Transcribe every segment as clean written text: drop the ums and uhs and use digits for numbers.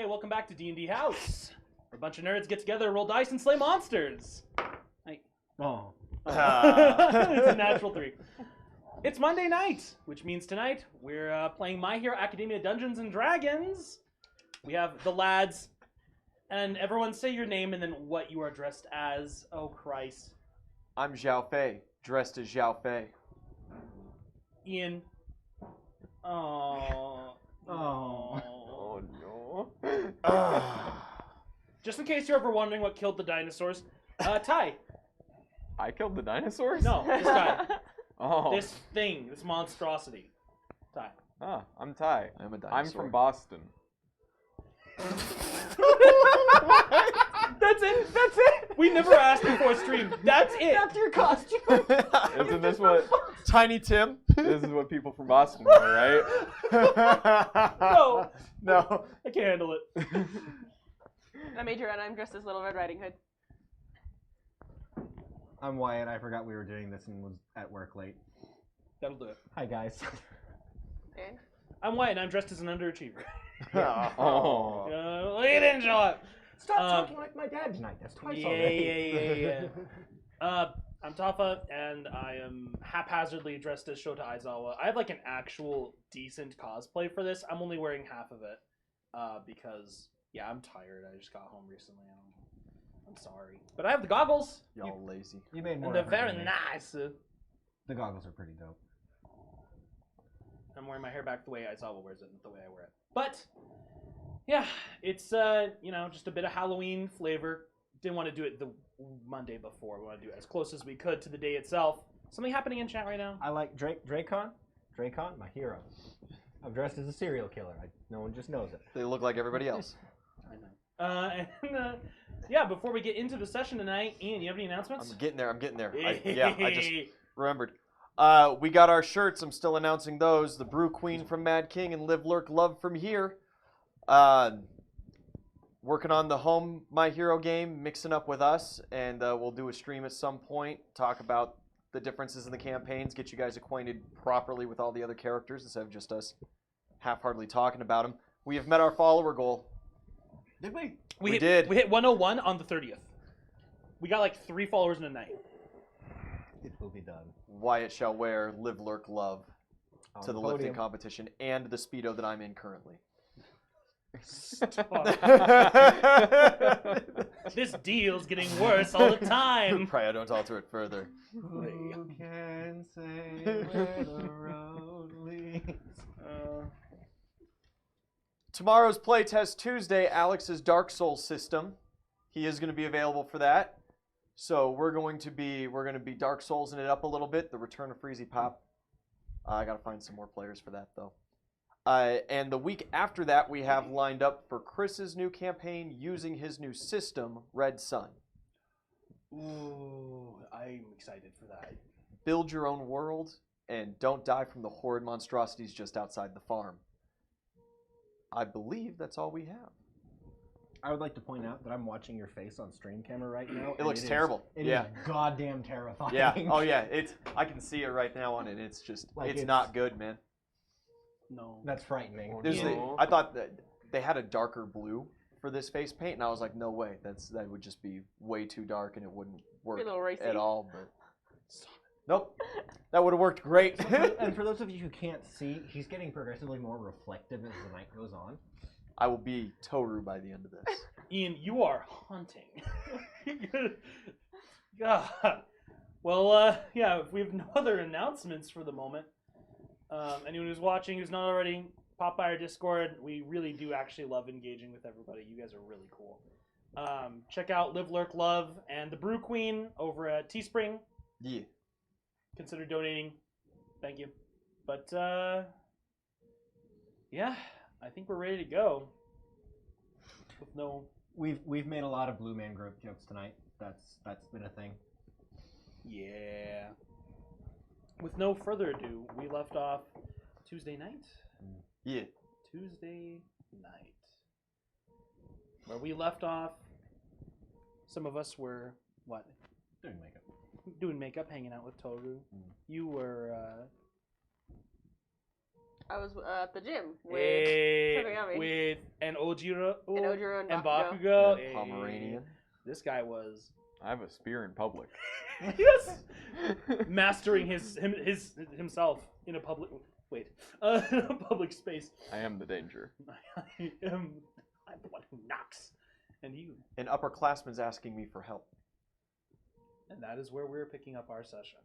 welcome back to D&D House. Where a bunch of nerds get together, roll dice, and slay monsters. Oh. It's a natural 3. It's Monday night, which means tonight we're playing My Hero Academia Dungeons & Dragons. We have the lads, and everyone say your name and then what you are dressed as. Oh, Christ. I'm Xiao Fei, dressed as Xiao Fei. Ian. Oh. Oh no. Just in case you're ever wondering what killed the dinosaurs, Ty. I killed the dinosaurs? No, this guy. Oh. This thing, this monstrosity. Ty. Ah, I'm Ty. I'm a dinosaur. I'm from Boston. That's it. That's it. We never asked before stream. That's it. That's your costume. Isn't this what Tiny Tim? this is what people from Boston wear, right? No, No. I can't handle it. I'm Adrian, and I'm dressed as Little Red Riding Hood. I'm Wyatt. I forgot we were doing this and was at work late. That'll do it. Hi, guys. And I'm Wyatt, and I'm dressed as an underachiever. Oh. You didn't show up. Stop talking like my dad tonight. That's twice already. Yeah. I'm Tafa, and I am haphazardly dressed as Shota Aizawa. I have like an actual decent cosplay for this. I'm only wearing half of it because, yeah, I'm tired. I just got home recently. I'm sorry. But I have the goggles. Y'all lazy. You made more And they're effort very than me. nice. The goggles are pretty dope. I'm wearing my hair back the way Aizawa wears it, not the way I wear it. But, yeah, it's, just a bit of Halloween flavor. Didn't want to do it the Monday before. We want to do it as close as we could to the day itself. Something happening in chat right now? I like Dracon, my hero. I'm dressed as a serial killer. No one just knows it. They look like everybody else. I know. Yeah, before we get into the session tonight, Ian, you have any announcements? I'm getting there. I just remembered. We got our shirts. I'm still announcing those. The Brew Queen from Mad King and Live Lurk Love from here. Working on the home My Hero game, mixing up with us, and we'll do a stream at some point, talk about the differences in the campaigns, get you guys acquainted properly with all the other characters instead of just us half-heartedly talking about them. We have met our follower goal. Did we? We did. We hit 101 on the 30th. We got like 3 followers in a night. It will be done. Wyatt shall wear Live Lurk Love to the lifting podium. competition and the Speedo that I'm in currently. This deal's getting worse all the time. Pray I don't alter it further. Who can say where the road leads? Tomorrow's playtest Tuesday, Alex's Dark Souls system. He is going to be available for that. So we're going to be Dark Soulsing it up a little bit. The Return of Freezy Pop. I got to find some more players for that though. And the week after that, we have lined up for Chris's new campaign using his new system, Red Sun. Ooh, I'm excited for that. Build your own world and don't die from the horrid monstrosities just outside the farm. I believe that's all we have. I would like to point out that I'm watching your face on stream camera right now. It looks terrible. It Yeah. is goddamn terrifying. Yeah. Oh yeah. I can see it right now on it. It's just Like, it's it's- not good, man. No. That's frightening. I thought that they had a darker blue for this face paint, and I was like, no way. That would just be way too dark, and it wouldn't work Be a little racy. at all. But nope, that would have worked great. And for those of you who can't see, he's getting progressively more reflective as the night goes on. I will be Toru by the end of this. Ian, you are haunting. God. Well, yeah, if we have no other announcements for the moment, anyone who's watching who's not already, pop by our Discord. We really do actually love engaging with everybody. You guys are really cool. Check out Live, Lurk, Love and the Brew Queen over at Teespring. Yeah. Consider donating. Thank you. But, yeah, I think we're ready to go. With no... We've made a lot of Blue Man Group jokes tonight. That's been a thing. Yeah. With no further ado, we left off Tuesday night? Yeah. Tuesday night. Where we left off, some of us were, what? Doing makeup. Doing makeup, hanging out with Toru. You were, I was at the gym with Hey. Togayami. with an Ojiro and Bakugo. Yeah, Hey, Pomeranian. This guy was I have a spear in public. yes, mastering himself in a public public space. I am the danger. I'm the one who knocks, and you. An upperclassman's asking me for help. And that is where we're picking up our session.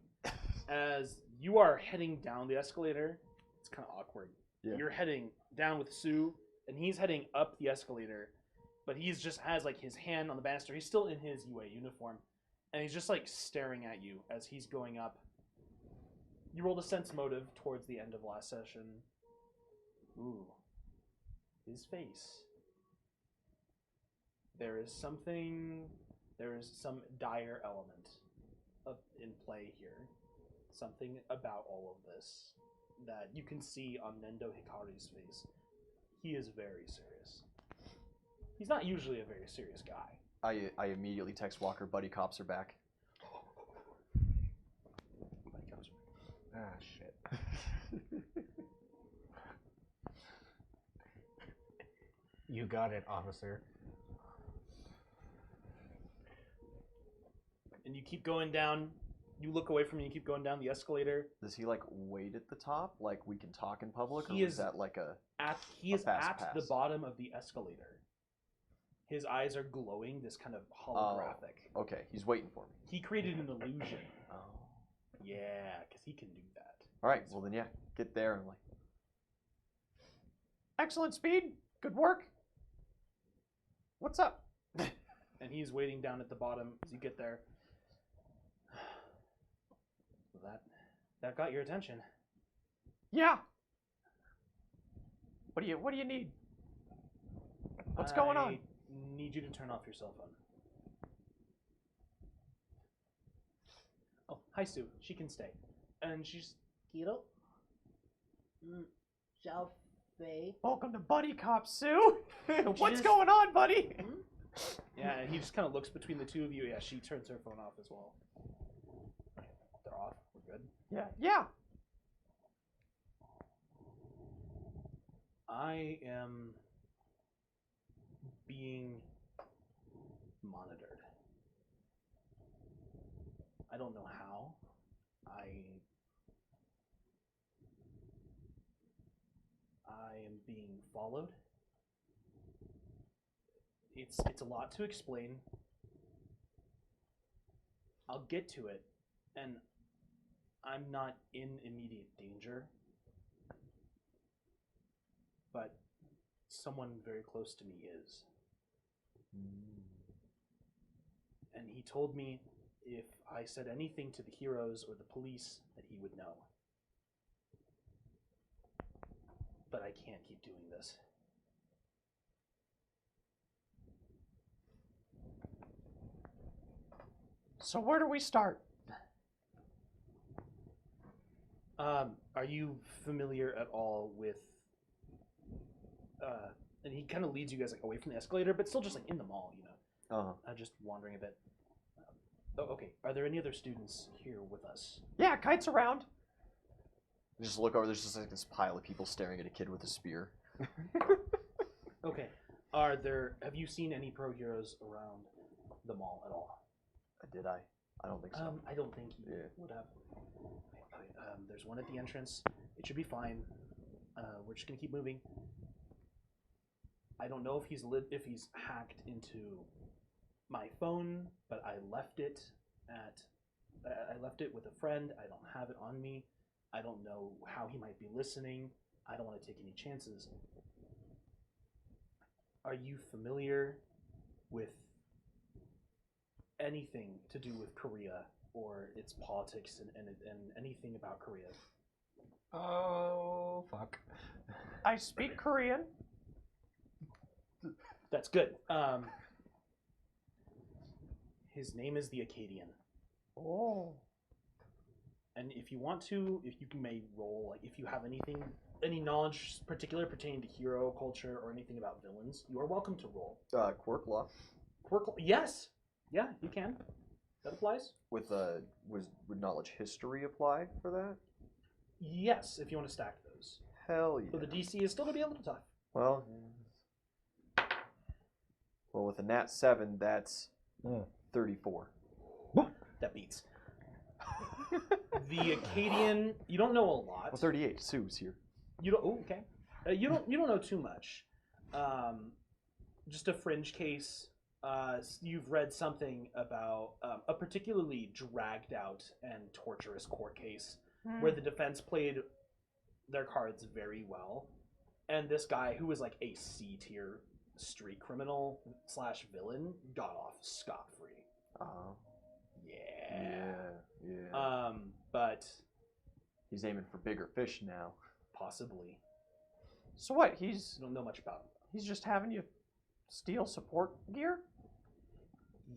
As you are heading down the escalator, it's kind of awkward. Yeah. You're heading down with Sue, and he's heading up the escalator, but he's just has like his hand on the banister. He's still in his UA uniform, and he's just like staring at you as he's going up. You rolled a sense motive towards the end of last session. Ooh, his face. There is some dire element in play here. Something about all of this that you can see on Nendo Hikari's face. He is very serious. He's not usually a very serious guy. I immediately text Walker, buddy cops are back. Ah, shit. You got it, officer. And you keep going down. You look away from me. You keep going down the escalator. Does he like wait at the top, like we can talk in public, or He is is that like a? He is fast at pass. the bottom of the escalator. His eyes are glowing, this kind of holographic. Okay, he's waiting for me. He created an illusion. Oh. Yeah, because he can do that. All right, well then yeah, get there and like. Excellent speed, good work. What's up? And he's waiting down at the bottom as you get there. That got your attention. Yeah. What do you need? What's going on? I need you to turn off your cell phone. Oh, hi Sue. She can stay. And she's Hiro. Xiao Fei. Welcome to Buddy Cop, Sue. What's just- going on, buddy? Yeah, and he just kind of looks between the two of you. Yeah, she turns her phone off as well. They're off. We're good. Yeah. I am being monitored. I don't know how. I am being followed. It's a lot to explain. I'll get to it, and I'm not in immediate danger, but someone very close to me is. And he told me if I said anything to the heroes or the police that he would know. But I can't keep doing this. So where do we start? Are you familiar at all with and he kind of leads you guys like away from the escalator, but still just like in the mall, you know. Uh-huh. Just wandering a bit. Oh, okay. Are there any other students here with us? Yeah, Kite's around. Just look over. There's just like this pile of people staring at a kid with a spear. Okay. Have you seen any pro heroes around the mall at all? Did I? I don't think so. I don't think you Yeah. would have. There's one at the entrance. It should be fine. We're just gonna keep moving. I don't know if he's hacked into my phone, but I left it with a friend. I don't have it on me. I don't know how he might be listening. I don't want to take any chances. Are you familiar with anything to do with Korea or its politics and anything about Korea? Oh, fuck. I speak Korean. That's good. His name is the Acadian. Oh. And if you want to, if you may roll, like if you have any knowledge particular pertaining to hero culture or anything about villains, you are welcome to roll. Quirk law. Yes. Yeah, you can. That applies? Would knowledge history apply for that? Yes, if you want to stack those. Hell yeah. So the DC is still going to be a little tough. Well, Well, with a nat 7, that's 34. That beats. The Acadian, you don't know a lot. Well, 38. Sue's here. You don't. Oh, okay. You don't know too much. Just a fringe case. You've read something about a particularly dragged out and torturous court case where the defense played their cards very well, and this guy who was like a C tier street criminal / villain got off scot-free. Yeah. But he's aiming for bigger fish now. Possibly. So what? I don't know much about him. He's just having you steal support gear?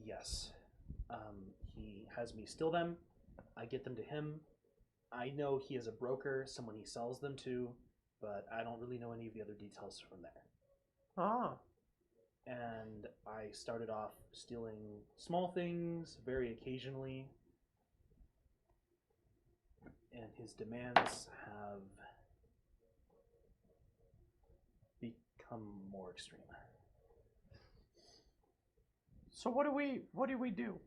Yes. He has me steal them. I get them to him. I know he is a broker, someone he sells them to, but I don't really know any of the other details from there. Ah. And I started off stealing small things very occasionally, and his demands have become more extreme. So what do we do?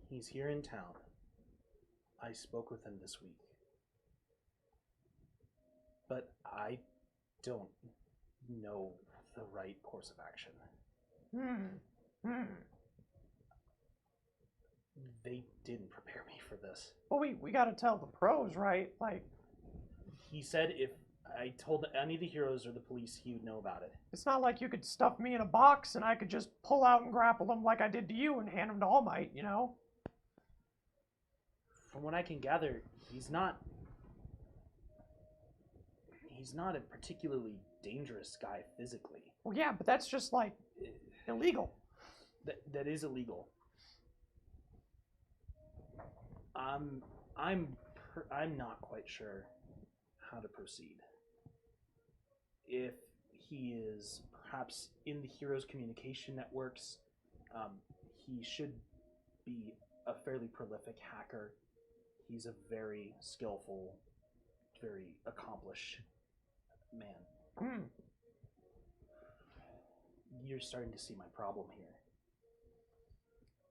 He's here in town. I spoke with him this week. But I don't know the right course of action. They didn't prepare me for this. Well, we gotta tell the pros, right? Like, He said if I told any of the heroes or the police, he would know about it. it's not like you could stuff me in a box and I could just pull out and grapple them like I did to you and hand them to All Might, you know? From what I can gather, he's not a particularly dangerous guy physically. Well, yeah, but that's just, like, illegal. That is illegal. I'm not quite sure how to proceed. If he is perhaps in the heroes' communication networks, he should be a fairly prolific hacker. He's a very skillful, very accomplished man. You're starting to see my problem here.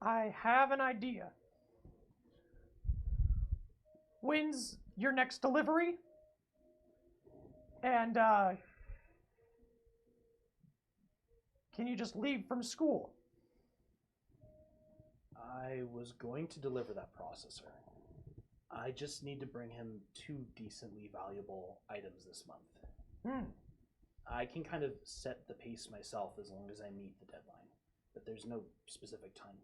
I have an idea. When's your next delivery? And, can you just leave from school? I was going to deliver that processor. I just need to bring him 2 decently valuable items this month. I can kind of set the pace myself as long as I meet the deadline, but there's no specific time.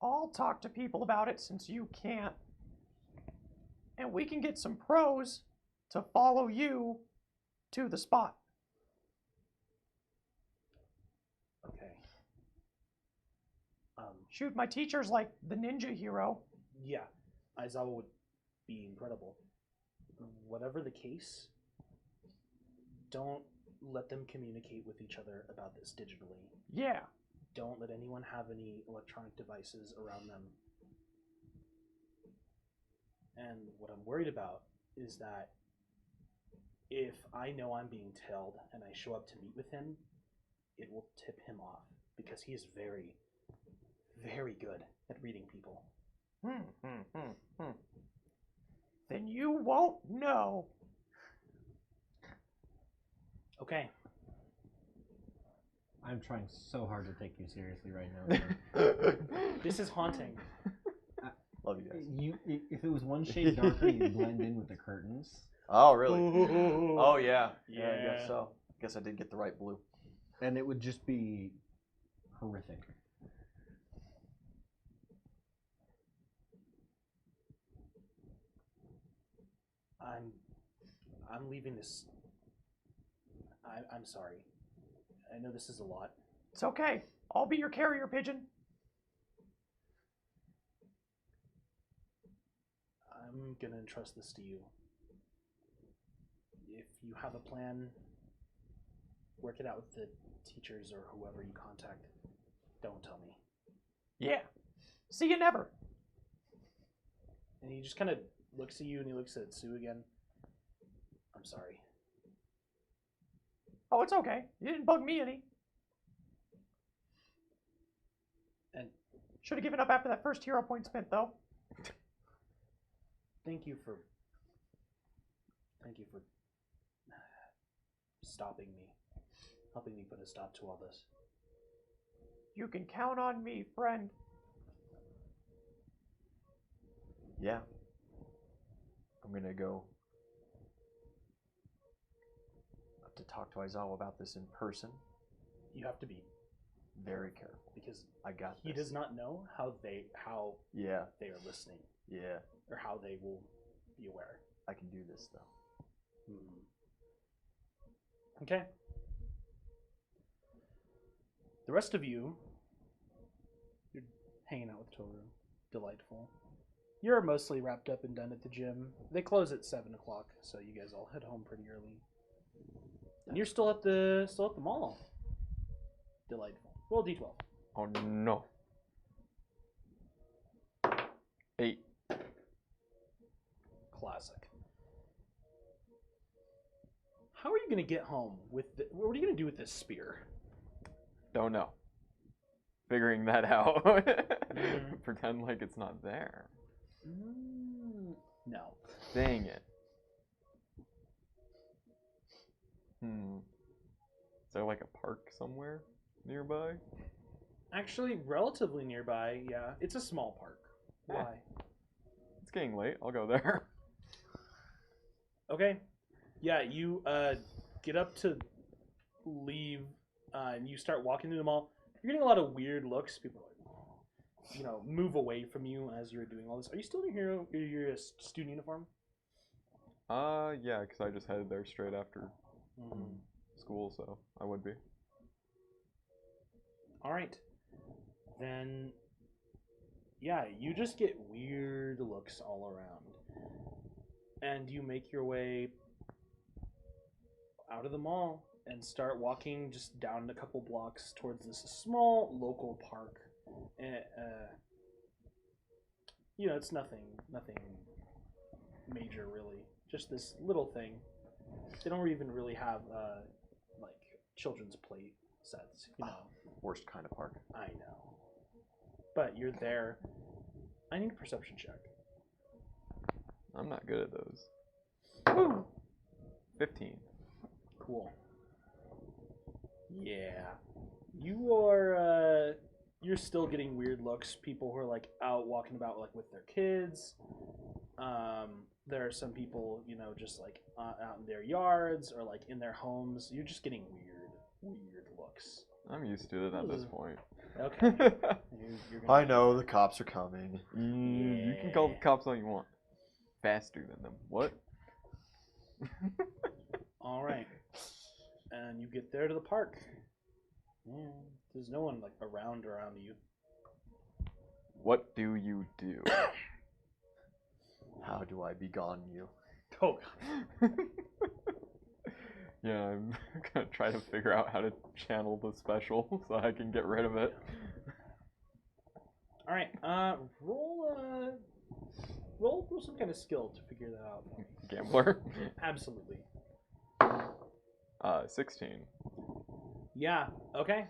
I'll talk to people about it since you can't. And we can get some pros to follow you to the spot. Okay. Shoot, my teacher's like the ninja hero. Yeah, Aizawa would be incredible. Whatever the case, don't let them communicate with each other about this digitally. Yeah. Don't let anyone have any electronic devices around them. And what I'm worried about is that if I know I'm being tailed and I show up to meet with him, it will tip him off because he is very, very good at reading people. Then you won't know. Okay. I'm trying so hard to take you seriously right now. This is haunting. Love you guys. If it was one shade darker, you'd blend in with the curtains. Oh, really? Oh, yeah. I Yeah. guess so. Guess I did get the right blue. And it would just be horrific. I'm leaving this. I'm sorry. I know this is a lot. It's okay. I'll be your carrier pigeon. I'm gonna entrust this to you. If you have a plan, work it out with the teachers or whoever you contact. Don't tell me. Yeah. See you never. And he just kind of looks at you and he looks at Sue again. I'm sorry. Oh, it's okay. You didn't bug me any. And should have given up after that first hero point spent, though. thank you for stopping me, helping me put a stop to all this. You can count on me, friend. Yeah. I'm gonna go up to talk to Aizawa about this in person. You have to be Very careful. because I got he this. does not know how Yeah. they are listening Yeah. or how they will be aware. I can do this though. Okay. The rest of you, you're hanging out with Toru. Delightful. You're mostly wrapped up and done at the gym. They close at 7 o'clock, so you guys all head home pretty early. And you're still at the mall. Delightful. Roll D12. Oh no. 8. Classic. How are you gonna get home with what are you gonna do with this spear? Don't know. Figuring that out. Pretend like it's not there. No. Dang it. Is there like a park somewhere nearby? Actually, relatively nearby, yeah. It's a small park. Why? It's getting late. I'll go there. Okay. Yeah, you get up to leave, and you start walking through the mall. You're getting a lot of weird looks. People are like, move away from you as you're doing all this. Are you still in your student uniform? Yeah, because I just headed there straight after school, so I would be. All right. Then, yeah, you just get weird looks all around. And you make your way out of the mall and start walking just down a couple blocks towards this small local park. It's nothing major really. Just this little thing. They don't even really have like children's play sets, Worst kind of park. I know. But you're there. I need a perception check. I'm not good at those. Woo! 15. Cool. Yeah. You are you're still getting weird looks. People who are like out walking about like with their kids. There are some people, just like out in their yards or like in their homes. You're just getting weird looks. I'm used to it at this point. Okay. I know, the cops are coming. You can call the cops all you want. Faster than them. What? All right. And you get there to the park. There's no one like around you. What do you do? How do I begone you? Oh God. Yeah, I'm gonna try to figure out how to channel the special so I can get rid of it. All right. Roll some kind of skill to figure that out. Gambler. Absolutely. 16. Yeah. Okay.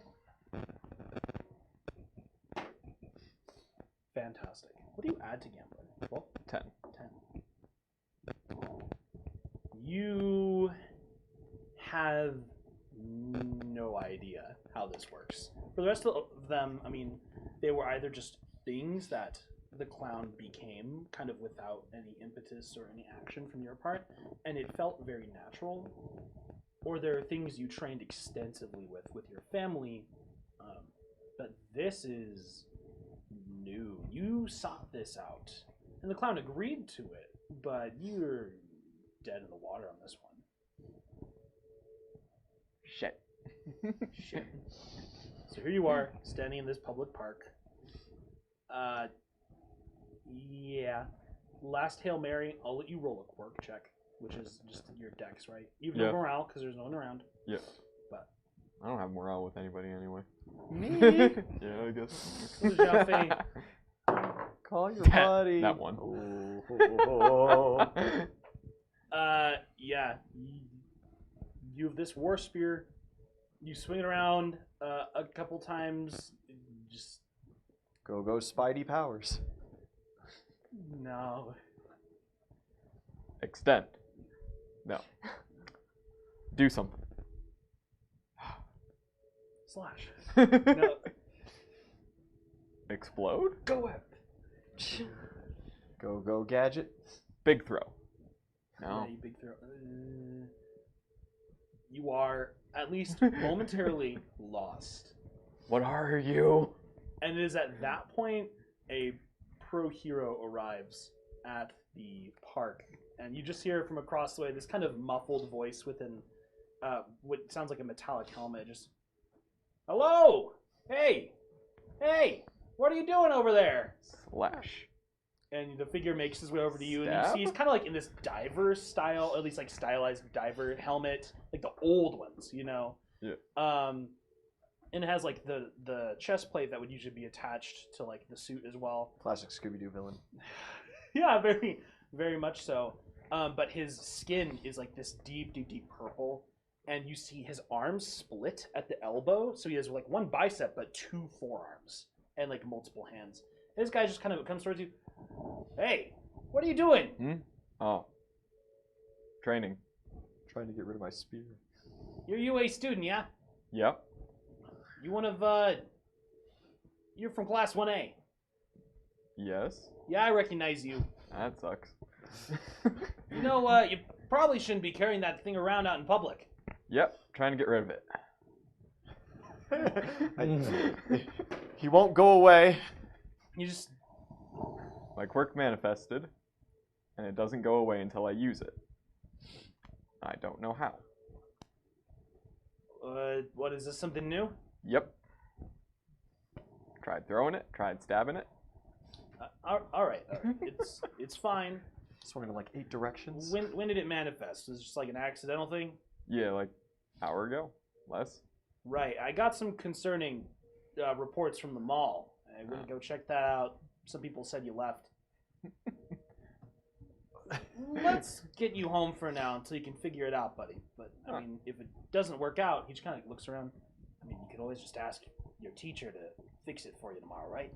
Fantastic. What do you add to gambling? Well, 10. 10. You have no idea how this works. For the rest of them, I mean, they were either just things that the clown became kind of without any impetus or any action from your part, and it felt very natural, or there are things you trained extensively with your family, but this is new. You sought this out, and the clown agreed to it, but you're dead in the water on this one. Shit. Shit. So here you are, standing in this public park. Yeah. Last Hail Mary, I'll let you roll a quirk check, which is just your dex, right? You have no morale because there's no one around. Yeah. But I don't have morale with anybody anyway. me? Yeah, I guess. This is Xiao Fei. Call your buddy. That one. Oh. Yeah. You have this war spear. You swing it around a couple times. Just Go Spidey powers. no. Extend. No. Do something. Slash. No. Explode? Go ahead. Go gadget. Big throw. No. Yeah, you big throw. You are at least momentarily lost. What are you? And it is at that point a pro hero arrives at the park. And you just hear from across the way this kind of muffled voice within what sounds like a metallic helmet. Just, hello! Hey! Hey! What are you doing over there? Slash. And the figure makes his way over to you, and you Stab? see he's kind of like in this diver style, at least like stylized diver helmet, like the old ones, you know? Yeah. And it has like the chest plate that would usually be attached to like the suit as well. Classic Scooby-Doo villain. Yeah, very, very much so. But his skin is like this deep purple, and you see his arms split at the elbow, so he has like one bicep but two forearms and like multiple hands. And this guy just kind of comes towards you. Hey, what are you doing? Oh. Training. Trying to get rid of my spear. You're a UA student, yeah? Yep. You one of you're from class 1A. Yes. Yeah, I recognize you. That sucks. You know, you probably shouldn't be carrying that thing around out in public. Yep. Trying to get rid of it. He won't go away. You just My quirk manifested, and it doesn't go away until I use it. I don't know how. what is this, something new? Yep. Tried throwing it, tried stabbing it. All right. It's fine. Swung in like 8 directions. When did it manifest? Was it just like an accidental thing? Yeah, like hour ago, less. Right. I got some concerning reports from the mall. I went to go check that out. Some people said you left. Let's get you home for now until you can figure it out, buddy. But I mean, if it doesn't work out, he just kind of looks around. I mean, you could always just ask your teacher to fix it for you tomorrow, right?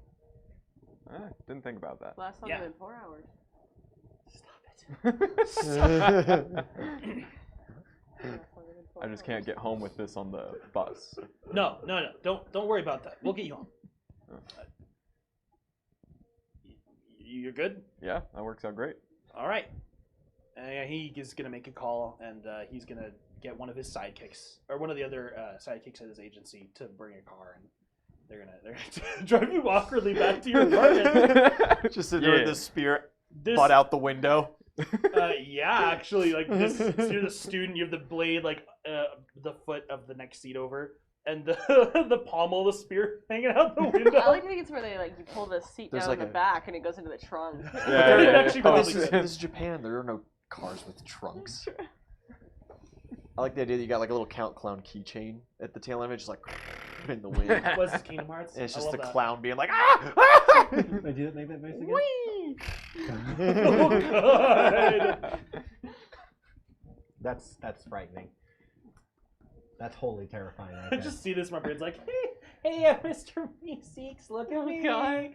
Didn't think about that. Last longer than 4 hours. Stop it. I just can't get home with this on the bus. No. Don't worry about that. We'll get you home. You're good? Yeah, that works out great. All right. He is going to make a call, and he's going to get one of his sidekicks, or one of the other sidekicks at his agency, to bring a car, and they're gonna drive you awkwardly back to your apartment. Just sitting there with this spear This, butt out the window. yeah, actually, like this. So you're the student. You have the blade, like the foot of the next seat over, and the pommel of the spear hanging out the window. I like to think it's where they like you pull the seat There's down like in the a- back and it goes into the trunk. Actually, But probably this good. is Japan. There are no cars with trunks. I like the idea that you got like a little Count Clown keychain at the tail end of it, just like in the wind. And Was this Kingdom Hearts? it's I just love the that. clown being like, ah! ah! Make that voice again? Whee! Oh god! That's frightening. That's wholly terrifying. Right I there. just see this. My brain's like, hey, Mr. Meeseeks, look at me. God.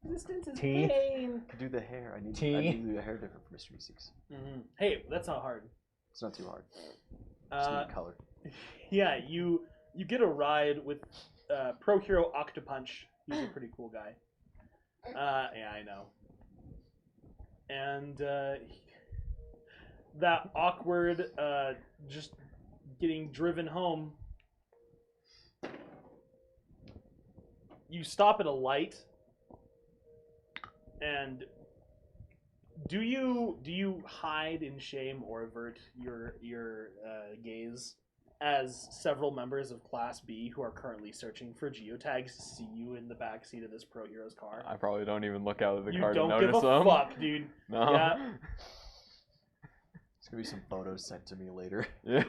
Resistance is Tea. pain. Could do the hair. I need Tea. to do the hair different for Mr. Meeseeks. Hey, that's not hard. It's not too hard. Just need color. Yeah, you get a ride with Pro Hero Octopunch. He's a pretty cool guy. Yeah, I know. And that awkward, just getting driven home. You stop at a light, and do you hide in shame or avert your gaze as several members of Class B who are currently searching for geotags see you in the back seat of this Pro Hero's car? I probably don't even look out of the You car to don't notice give a them. fuck, dude. No. Yeah. There's gonna be some photos sent to me later. Yeah.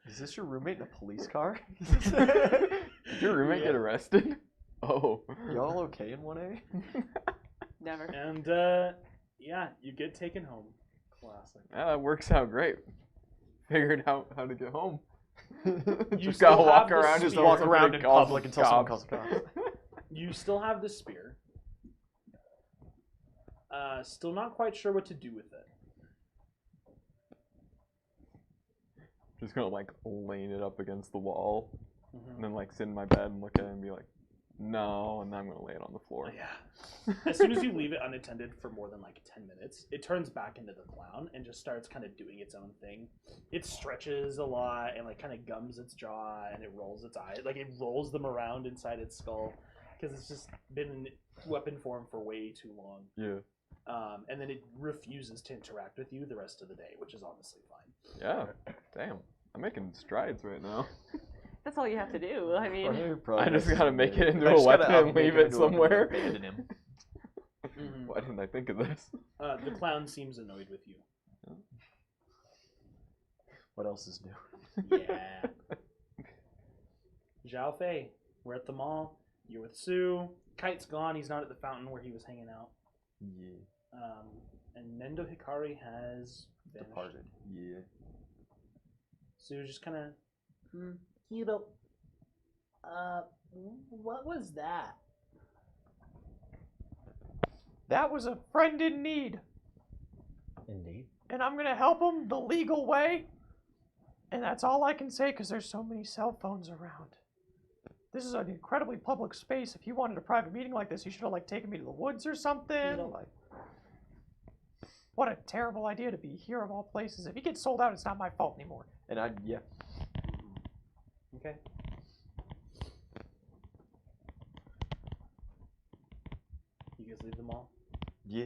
Is this your roommate in a police car? Did your roommate get arrested? Oh. Y'all okay in 1A? Never. And yeah, you get taken home, Clyde. Classic. Yeah, that works out great. Figured out how to get home. You Just still gotta walk have the around. spear. Just walk somebody around in calls public the until someone cops. calls the cops. You still have the spear. Still not quite sure what to do with it. Just gonna like lean it up against the wall, Mhm. and then like sit in my bed and look at it and be like, no, and then I'm gonna lay it on the floor. Yeah. As soon as you leave it unattended for more than like 10 minutes, it turns back into the clown and just starts kind of doing its own thing. It stretches a lot and like kind of gums its jaw and it rolls its eyes. Like it rolls them around inside its skull because it's just been in weapon form for way too long. Yeah. And then it refuses to interact with you the rest of the day, which is honestly fine. Yeah. Damn. I'm making strides right now. That's all you have to do. I mean, I just gotta make it into I a just gotta, weapon and make leave it it into a weapon and somewhere. abandon him. Why didn't I think of this? The clown seems annoyed with you. What else is new? Yeah. Xiao Fei, we're at the mall. You're with Sue. Kite's gone. He's not at the fountain where he was hanging out. Yeah. And Nendo Hikari has vanished. Departed. Yeah. Sue just kind of, Hiro, what was that? That was a friend in need, Indeed. and I'm gonna help him the legal way. And that's all I can say because there's so many cell phones around. This is an incredibly public space. If you wanted a private meeting like this, you should have like taken me to the woods or something. Like, what a terrible idea to be here of all places. If he gets sold out, it's not my fault anymore. And yeah. Okay. You guys leave the mall? Yeah.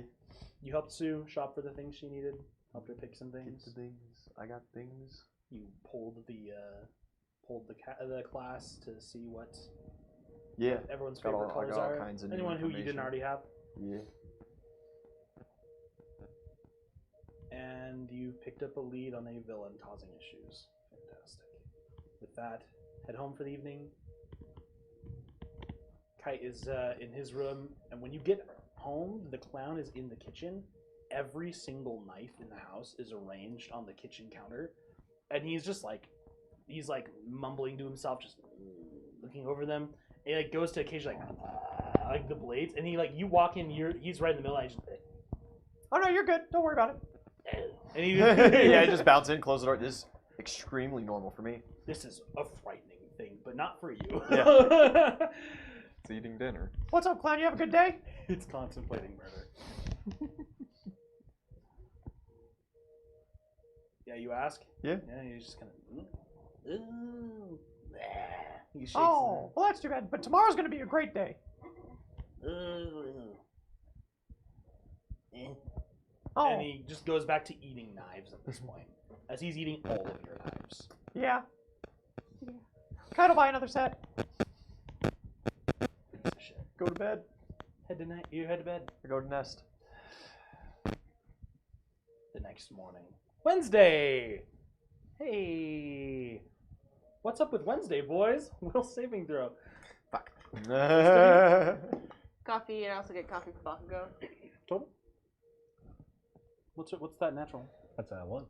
You helped Sue shop for the things she needed. Helped her pick some Get things. the things. I got things. You pulled the class to see what Yeah. everyone's Got favorite all- I colors got all are. kinds of new Anyone who you didn't information. already have. Yeah. And you picked up a lead on a villain causing issues. Fantastic. With that, head home for the evening. Kite is in his room, and when you get home, the clown is in the kitchen. Every single knife in the house is arranged on the kitchen counter, and he's just like, mumbling to himself, just looking over them. And he like goes to occasionally like the blades, and he like you walk in, he's right in the middle. And Oh no, you're good. Don't worry about it. and he Yeah, just bounce in, close the door. This is extremely normal for me. This is a frightening thing, but not for you. Yeah. It's eating dinner. What's up, clown? You have a good day? It's contemplating murder. Yeah, you ask? Yeah. Yeah, you just kind of. He shakes Oh, well, that's too bad. But tomorrow's gonna be a great day. Oh, And he just goes back to eating knives at this point, as he's eating all of your knives. yeah. Kite will buy another set. Piece of shit. Go to bed. You head to bed. I go to nest. The next morning. Wednesday! Hey! What's up with Wednesday, boys? Will saving throw. Fuck. coffee, and I also get coffee for Bakugo. Total? What's that natural? That's what I want.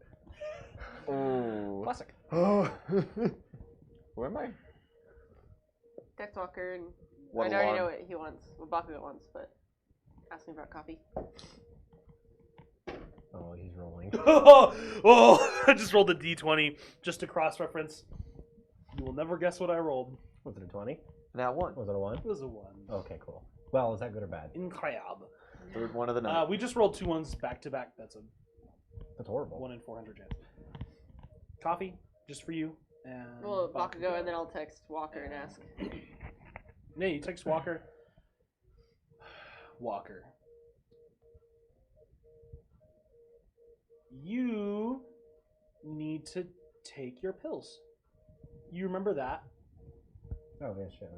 Oh. Classic. Where am I? Dex Walker, and What I already alarm? know what he wants, what Bakugo wants, but asking about coffee. Oh, he's rolling. Oh! I just rolled a d20 just to cross-reference. You will never guess what I rolled. Was it a 20? That one. Was it a 1? It was a 1. Okay, cool. Well, is that good or bad? Incroyable. Third one of the night. We just rolled 2 ones back-to-back. That's a That's horrible. 1 in 400 chance. Coffee, just for you. And Well, Bakugo, and then I'll text Walker and ask. Yeah, you text Walker. Walker. You need to take your pills. You remember that? Oh, yeah, shit.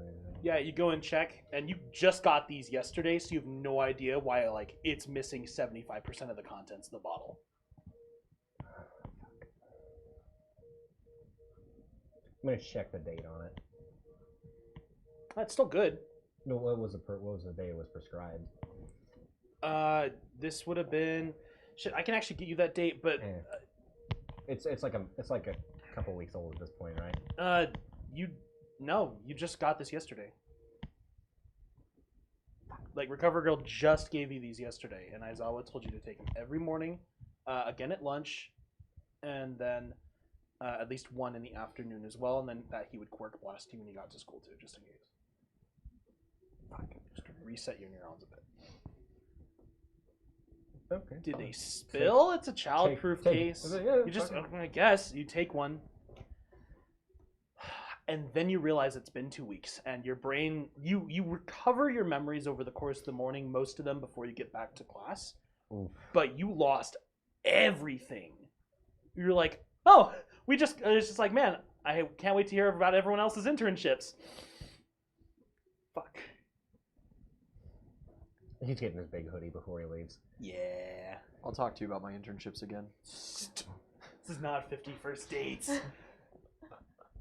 Yeah, you go and check, and you just got these yesterday, so you have no idea why like it's missing 75% of the contents of the bottle. I'm gonna check the date on it. That's still good. No, what was the day it was prescribed? This would have been. Shit, I can actually get you that date, but It's like a couple weeks old at this point, right? you just got this yesterday. Like Recover Girl just gave you these yesterday, and Aizawa told you to take them every morning, again at lunch, and then at least one in the afternoon as well, and then that he would quirk blast you when you got to school too, just in case. Just to reset your neurons a bit. Okay. Did they spill? It's a childproof take- case. yeah, You just, fuck I guess, you take one. And then you realize it's been 2 weeks, and your brain, you recover your memories over the course of the morning, most of them before you get back to class. Oof. But you lost everything. You're like, oh, it's just like, man, I can't wait to hear about everyone else's internships. Fuck. He's getting his big hoodie before he leaves. Yeah. I'll talk to you about my internships again. This is not 50 First Dates.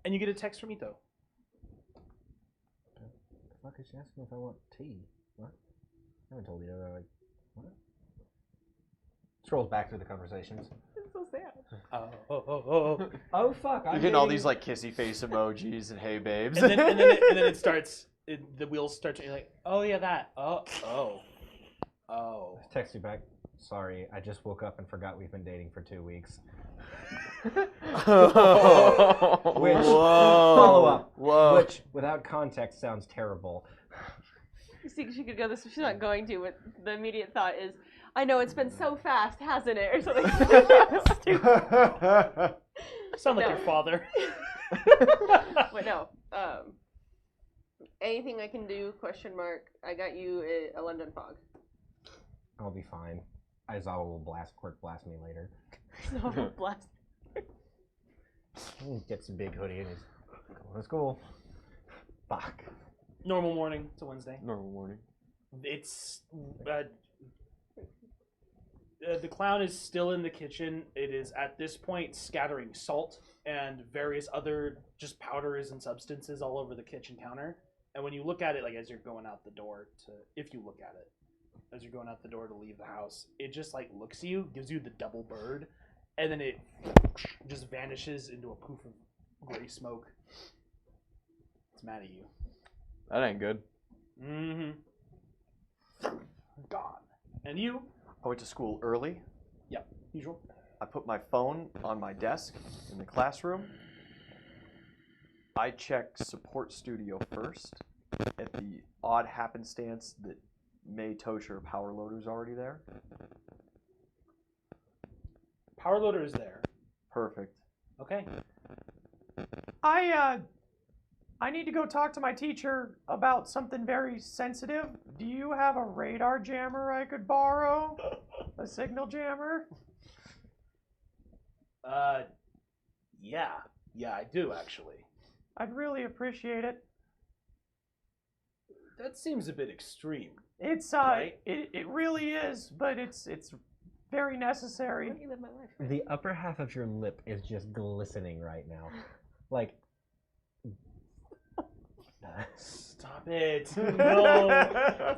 And you get a text from Ito. The fuck is she asking if I want tea? What? I haven't told you that. Like, what? Scrolls back through the conversations. It's so sad. Oh fuck! You're getting all these like kissy face emojis and hey babes. And then it starts. The wheels start to. You're like, oh yeah, that. Oh. Text you back. Sorry, I just woke up and forgot we've been dating for 2 weeks. Which Follow up. Whoa. Which, without context, sounds terrible. You see, she could go this. She's not going to. But the immediate thought is, I know it's been so fast, hasn't it, or something. Sound like No. your father. But no. Anything I can do? Question mark. I got you a London fog. I'll be fine. Aizawa will quirk blast me later. So blast. He gets a big hoodie and he's going to school. Fuck. Normal morning. It's a Wednesday. Normal morning. It's the clown is still in the kitchen. It is at this point scattering salt and various other just powders and substances all over the kitchen counter. And when you look at it, like as you're going out the door if you look at it, as you're going out the door to leave the house, it just like looks at you, gives you the double bird, and then it just vanishes into a poof of gray smoke. It's mad at you. That ain't good. Mm-hmm. Gone. And you? I went to school early. Yep. Usual. I put my phone on my desk in the classroom. I checked Support Studio first at the odd happenstance that May Tosher Power Loader's already there. Power loader is there. Perfect. Okay. I need to go talk to my teacher about something very sensitive. Do you have a radar jammer I could borrow? A signal jammer? Yeah. Yeah, I do actually. I'd really appreciate it. That seems a bit extreme. It's Right. it really is, but it's very necessary. Let me live my life. The upper half of your lip is just glistening right now. Like. Stop it. No.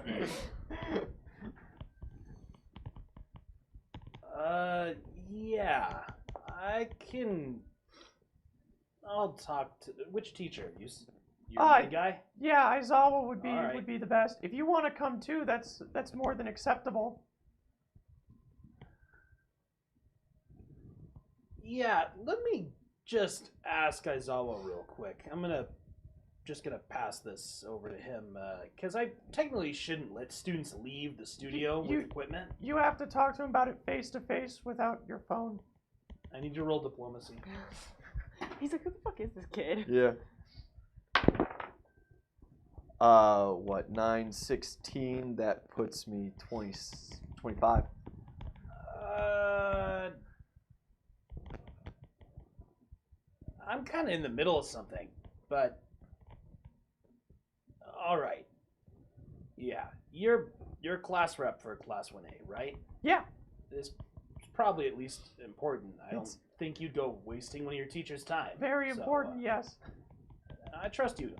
Yeah. I'll talk to which teacher? You're the guy? Yeah, Aizawa would Alright. would be the best. If you want to come too, that's more than acceptable. Yeah, let me just ask Aizawa real quick. I'm just gonna pass this over to him because I technically shouldn't let students leave the studio with equipment. You have to talk to him about it face to face without your phone. I need to roll diplomacy. He's like, who the fuck is this kid? Yeah. What, 9, 16, that puts me 20, 25. I'm kind of in the middle of something, but all right. Yeah, you're class rep for Class 1A, right? Yeah. It's probably at least important. I don't It's- think you'd go wasting one of your teacher's time. Very So, important, yes. I trust you.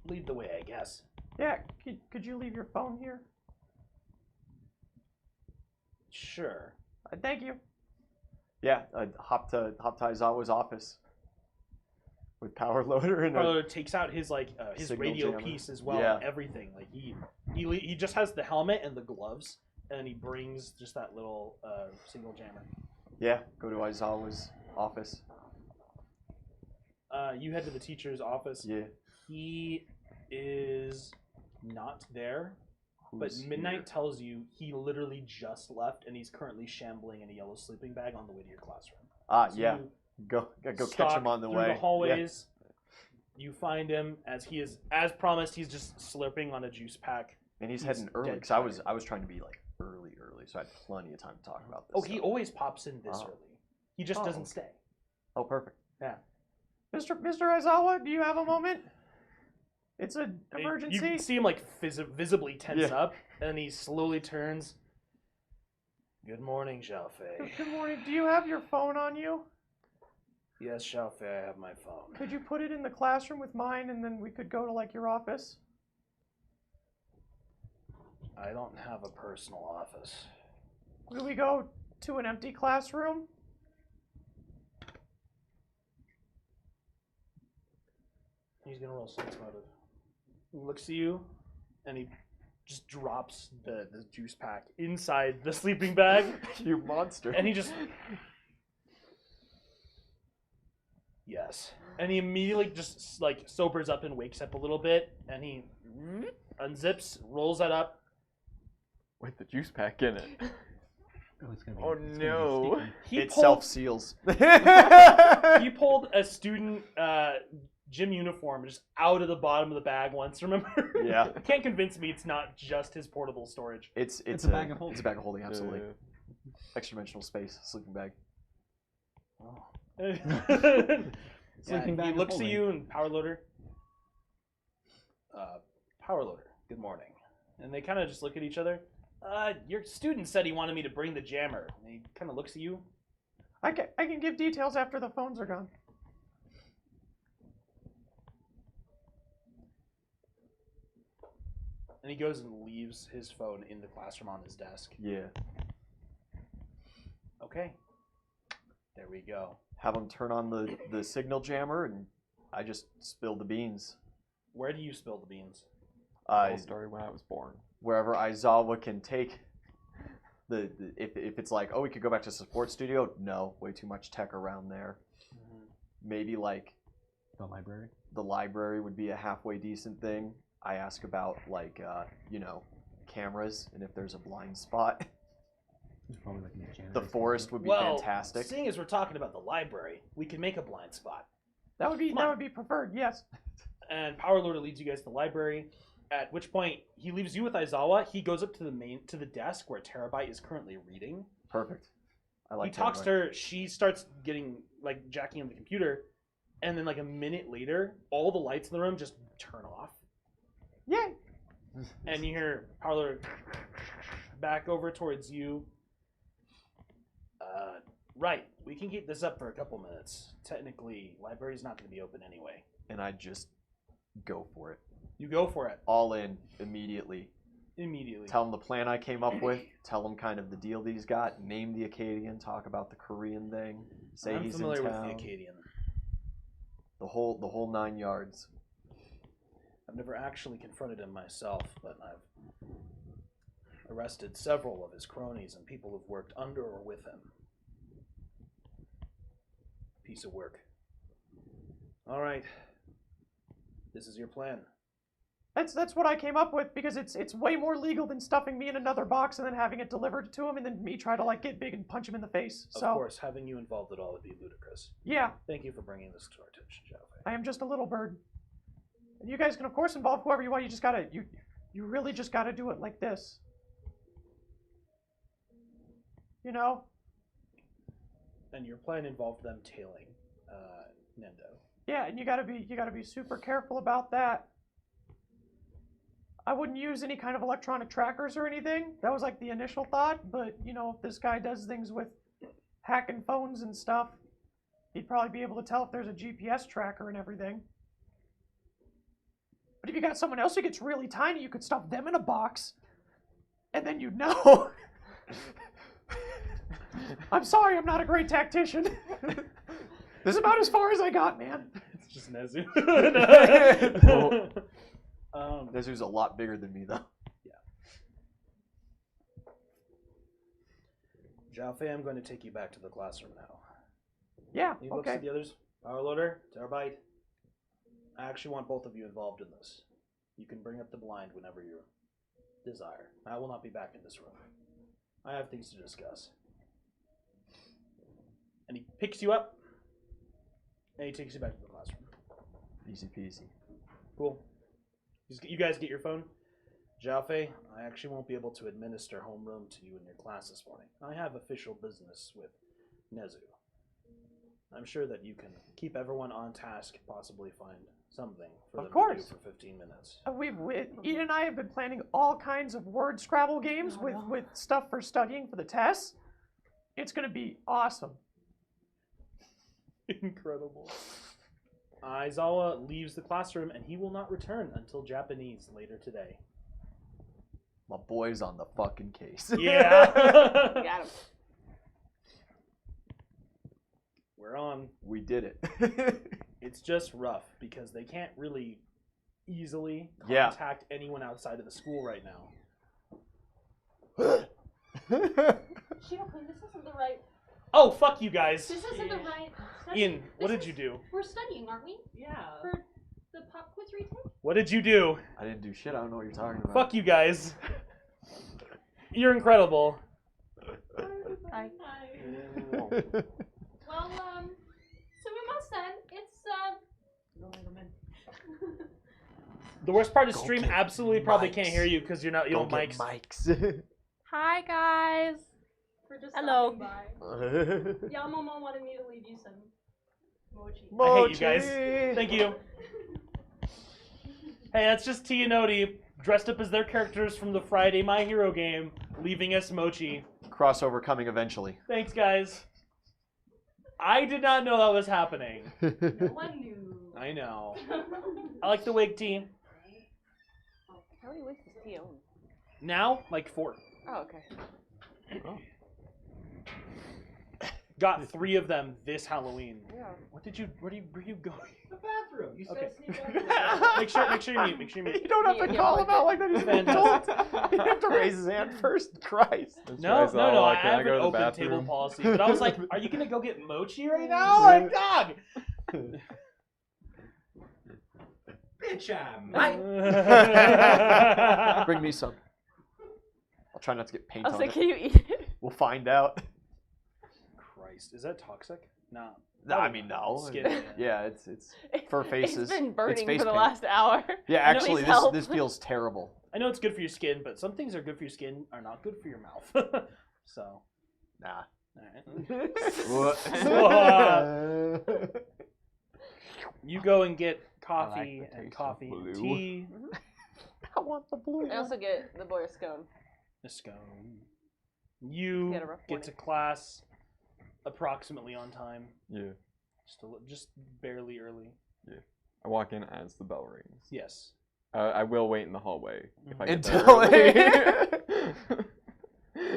Lead the way, I guess. Yeah, could you leave your phone here? Sure. Thank you. Yeah, hop to Aizawa's office with power loader and Parlor takes out his his Signal radio jammer. piece as well, Yeah. and everything. Like he just has the helmet and the gloves, and he brings just that little signal jammer. yeah, go to Aizawa's office. You head to the teacher's office. Yeah. He is not there, but Who's Midnight here? tells you he literally just left, and he's currently shambling in a yellow sleeping bag on the way to your classroom. Ah, So yeah. you Go catch stalk him on the through way. the hallways. You find him as he is, as promised. He's just slurping on a juice pack. And he's He's heading early dead because I was trying to be like early, so I had plenty of time to talk about this. Oh, he stuff. always pops in this Oh. early. He just Oh, doesn't okay. stay. Oh, perfect. Yeah. Mr. Aizawa, do you have a moment? It's an You emergency. can see him like visibly tense Yeah. up, and then he slowly turns. Good morning, Xiao Fei. Good morning. Do you have your phone on you? Yes, Xiao Fei, I have my phone. Could you put it in the classroom with mine, and then we could go to like your office? I don't have a personal office. Could we go to an empty classroom? He's gonna roll sense motive. He looks at you, and he just drops the juice pack inside the sleeping bag, You monster. and he just yes, and he immediately just like sobers up and wakes up a little bit, and he unzips, rolls that up. With the juice pack in it. Oh, it's gonna be, Oh, it's gonna be no. sticky. He It pulled self-seals. he pulled a student gym uniform just out of the bottom of the bag once. Remember? Yeah. Can't convince me it's not just his portable storage. It's a bag of holding. It's a bag of holding, absolutely. Uh, Extra-dimensional space, sleeping bag. Sleeping bag he of looks at holding. you and power loader. Power loader. Good morning. And they kind of just look at each other. Your student said he wanted me to bring the jammer. And he kind of looks at you. I can give details after the phones are gone. And he goes and leaves his phone in the classroom on his desk. Yeah. Okay. There we go. Have him turn on the signal jammer, and I just spilled the beans. Where do you spill the beans? whole story when I was born. Wherever Aizawa can take if it's like, oh, we could go back to support studio. No, way too much tech around there. Maybe like The library. the library would be a halfway decent thing. I ask about like cameras and if there's a blind spot. It's probably like in the janitor's The forest would be Well, fantastic. seeing as we're talking about the library, we can make a blind spot. That would be Come on. preferred. Yes. And Power Loader leads you guys to the library. At which point he leaves you with Aizawa. He goes up to the desk where Terabyte is currently reading. Perfect. I like. He talks to her. She starts getting like jacking on the computer, and then like a minute later, all the lights in the room just turn off, Yay. and you hear Power Loader back over towards you. Right, we can keep this up for a couple minutes. Technically, library's not going to be open anyway. And I just go for it. You go for it All in immediately. immediately. Tell him the plan I came up with. Tell him kind of the deal that he's got. Name the Acadian. Talk about the Korean thing. Say I'm he's familiar in with town. the Acadian. The whole 9 yards. I've never actually confronted him myself, but I've arrested several of his cronies and people who've worked under or with him. Piece of work. All right. This is your plan. That's what I came up with because it's way more legal than stuffing me in another box and then having it delivered to him and then me try to like get big and punch him in the face. Of So course, having you involved at all would be ludicrous. yeah, Thank you for bringing this to our attention, Xiao Fei. I am just a little bird. And you guys can of course involve whoever you want. You just gotta you really just gotta do it like this. You know? And your plan involved them tailing Nendo. Yeah, and you gotta be super careful about that. I wouldn't use any kind of electronic trackers or anything. That was like the initial thought, but you know, if this guy does things with hacking phones and stuff, he'd probably be able to tell if there's a GPS tracker and everything. But if you got someone else who gets really tiny, you could stuff them in a box, and then you'd know. I'm sorry, I'm not a great tactician. This is about as far as I got, man. It's just Nezu. Nezu's a lot bigger than me, though. Xiao Fei, I'm going to take you back to the classroom now. Yeah, He looks okay. at the others. Power loader, Terabyte. I actually want both of you involved in this. You can bring up the blind whenever you desire. I will not be back in this room. I have things to discuss. And he picks you up, and he takes you back to the classroom. Easy peasy. Cool. You guys get your phone? Xiao Fei, I actually won't be able to administer homeroom to you in your class this morning. I have official business with Nezu. I'm sure that you can keep everyone on task, possibly find something for them to do for 15 minutes. Eden and I have been planning all kinds of word Scrabble games with stuff for studying for the tests. It's going to be awesome. Incredible. Aizawa leaves the classroom, and he will not return until Japanese later today. My boy's on the fucking case. Yeah. Got him. We're on. We did it. It's just rough because they can't really easily Yeah. contact anyone outside of the school right now. Xiao Fei, this isn't the right. Oh, fuck you guys. This isn't the right. study. Ian, what This did you do? We're studying, aren't we? Yeah. For the pop quiz retake? What did you do? I didn't do shit. I don't know what you're talking about. Fuck you guys. You're incredible. Hi. Well, sumimasen, it's, The worst part is Go stream get absolutely probably can't mics. hear you because you don't Go have get mics. mics. Hi, guys. we're just Hello. stopping by. Yamamomo wanted me to leave you some mochi. I hate you guys. Thank you. Hey, that's just T and Odie dressed up as their characters from the Friday My Hero game, leaving us mochi. Crossover coming eventually. Thanks, guys. I did not know that was happening. No one knew. I know. I like the wig tea. How many wigs does he own? Now, like 4. Oh, okay. Got 3 of them this Halloween. Yeah. Where were you going? The bathroom. You said Okay. sneak out. Make sure you mute. Make sure you mute. You don't have to Yeah, call like him out like that. He's an adult. Fantastic. You have to raise his hand first. Christ. No, I Can have I go an to the open bathroom? table policy, but I was like, are you gonna go get mochi right now? Like, dog! Bitch, I'm Bring me some. I'll try not to get paint I was on like, it. can you eat it? We'll find out. Christ, is that toxic? No. No, I mean, no. Skin, Yeah, it's for faces. It's been burning face for the paint. last hour. Yeah, I know actually, he's helped. this feels terrible. I know it's good for your skin, but some things are good for your skin are not good for your mouth. So, Nah. alright. You go and get coffee the and taste coffee of and blue. tea. I want the blue. I also get the boy a scone. A scone. You He had a rough get to class approximately on time. Yeah. Just barely early. I walk in as the bell rings. Yes. I will wait in the hallway if I get Until there early.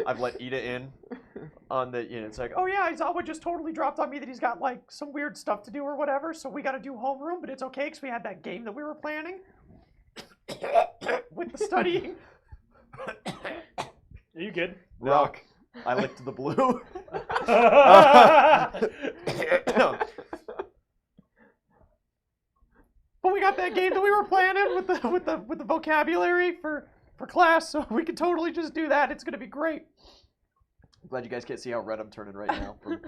I've let Ida in on the, it's like, Oh yeah, Aizawa just totally dropped on me that he's got like some weird stuff to do or whatever, so we got to do homeroom, but it's okay because we had that game that we were planning with the studying. Are you good? rock. I licked the blue. But we got that game that we were planning with the vocabulary for class, so we could totally just do that. It's gonna be great. I'm glad you guys can't see how red I'm turning right now from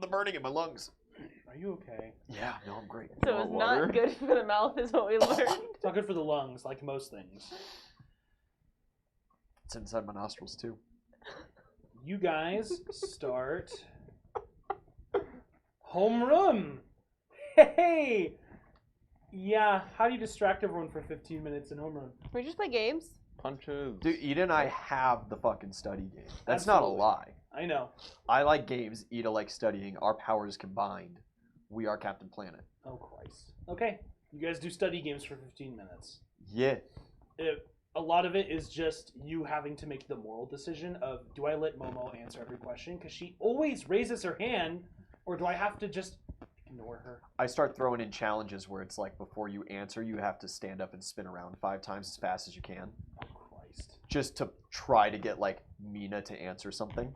the burning in my lungs. Are you okay? Yeah, no, I'm great. So More it's water? not good for the mouth, is what we learned. It's not good for the lungs, like most things. It's inside my nostrils too. You guys start homeroom. Hey! Yeah, how do you distract everyone for 15 minutes in homeroom? We just play games. Punches. Dude, Ida and I have the fucking study game. That's not a Absolutely. lie. I know. I like games, Ida likes studying. Our powers combined, we are Captain Planet. Oh, Christ. Okay, you guys do study games for 15 minutes. Yeah. a lot of it is just you having to make the moral decision of, do I let Momo answer every question? Because she always raises her hand, or do I have to just ignore her? I start throwing in challenges where it's like before you answer, you have to stand up and spin around 5 times as fast as you can. Oh, Christ. Just to try to get like Mina to answer something.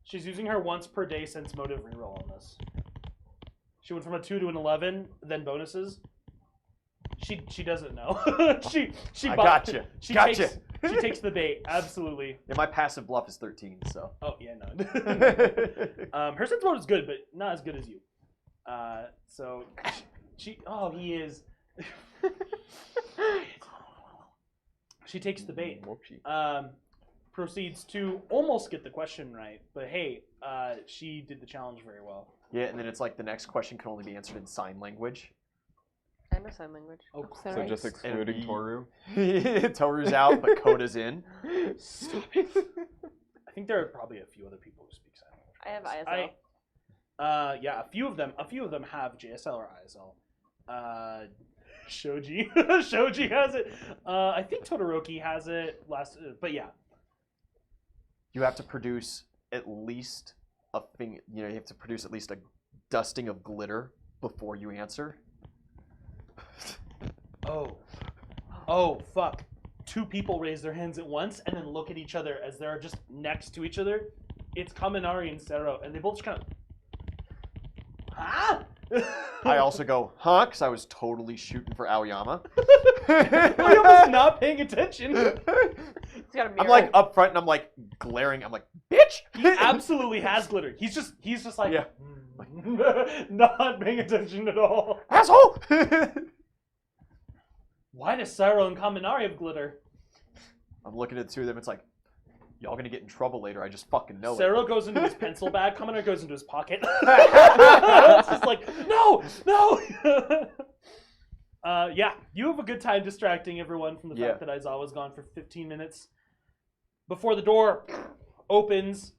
She's using her once per day sense motive reroll on this. She went from a 2 to an 11, then bonuses. She doesn't know. she I gotcha. She Gotcha. She takes the bait. Absolutely. Yeah, my passive bluff is 13, so. Oh yeah, no. Her sense motive is good, but not as good as you. So she. Oh, he is. She takes the bait. Proceeds to almost get the question right, but hey, she did the challenge very well. Yeah, and then it's like the next question can only be answered in sign language. I know sign language. Oh, So just excluding And Toru. Toru's out, but Koda's in. Stop it. I think there are probably a few other people who speak sign language. I have ISL. Yeah, a few of them have JSL or ISL. Shoji Shoji has it. I think Todoroki has it but yeah. You have to produce at least a thing. You know, you have to produce at least a dusting of glitter before you answer. Oh, fuck. 2 people raise their hands at once and then look at each other as they're just next to each other. It's Kaminari and Sero, and they both just kind of... Huh? I also go, huh? Because I was totally shooting for Aoyama. Aoyama's not paying attention. It's got a mirror. I'm like up front and I'm like glaring. I'm like, bitch! He absolutely has glitter. He's just like, Yeah. not paying attention at all. Asshole! Why does Sero and Kaminari have glitter? I'm looking at the 2 of them. It's like, y'all gonna get in trouble later. I just fucking know Sero goes into his pencil bag. Kaminari goes into his pocket. It's just like, no. Yeah, you have a good time distracting everyone from the fact that Aizawa's gone for 15 minutes. Before the door opens,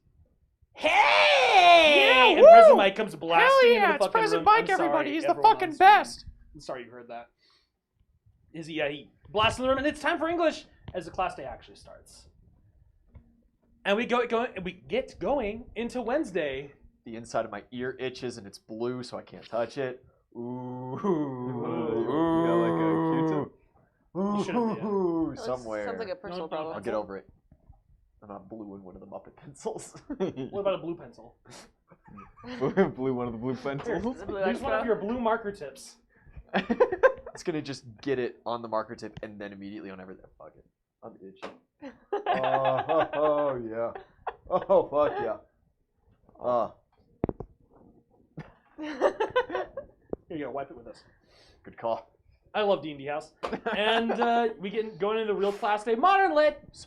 hey! And President Mike comes blasting Hell into yeah, the it's fucking President room. Mike, I'm sorry, everybody. He's the everyone fucking on screen. best. I'm sorry you heard that. He blasts in the room, and it's time for English as the class day actually starts. And we get going into Wednesday. The inside of my ear itches and it's blue, so I can't touch it. Ooh. Yeah, like a Q-tip. You shouldn't be, Ooh, somewhere. Sounds like a personal problem. I'll get over it. I'm not bluing one of the Muppet pencils. What about a blue pencil? Blue one of the blue pencils. The blue Use one of extra. your blue marker tips. It's gonna just get it on the marker tip and then immediately on everything. Fuck it. I'm itchy. Oh yeah. Oh fuck yeah. Here you go, wipe it with us. Good call. I love D&D House. And we get going into the real class day. Modern Lit!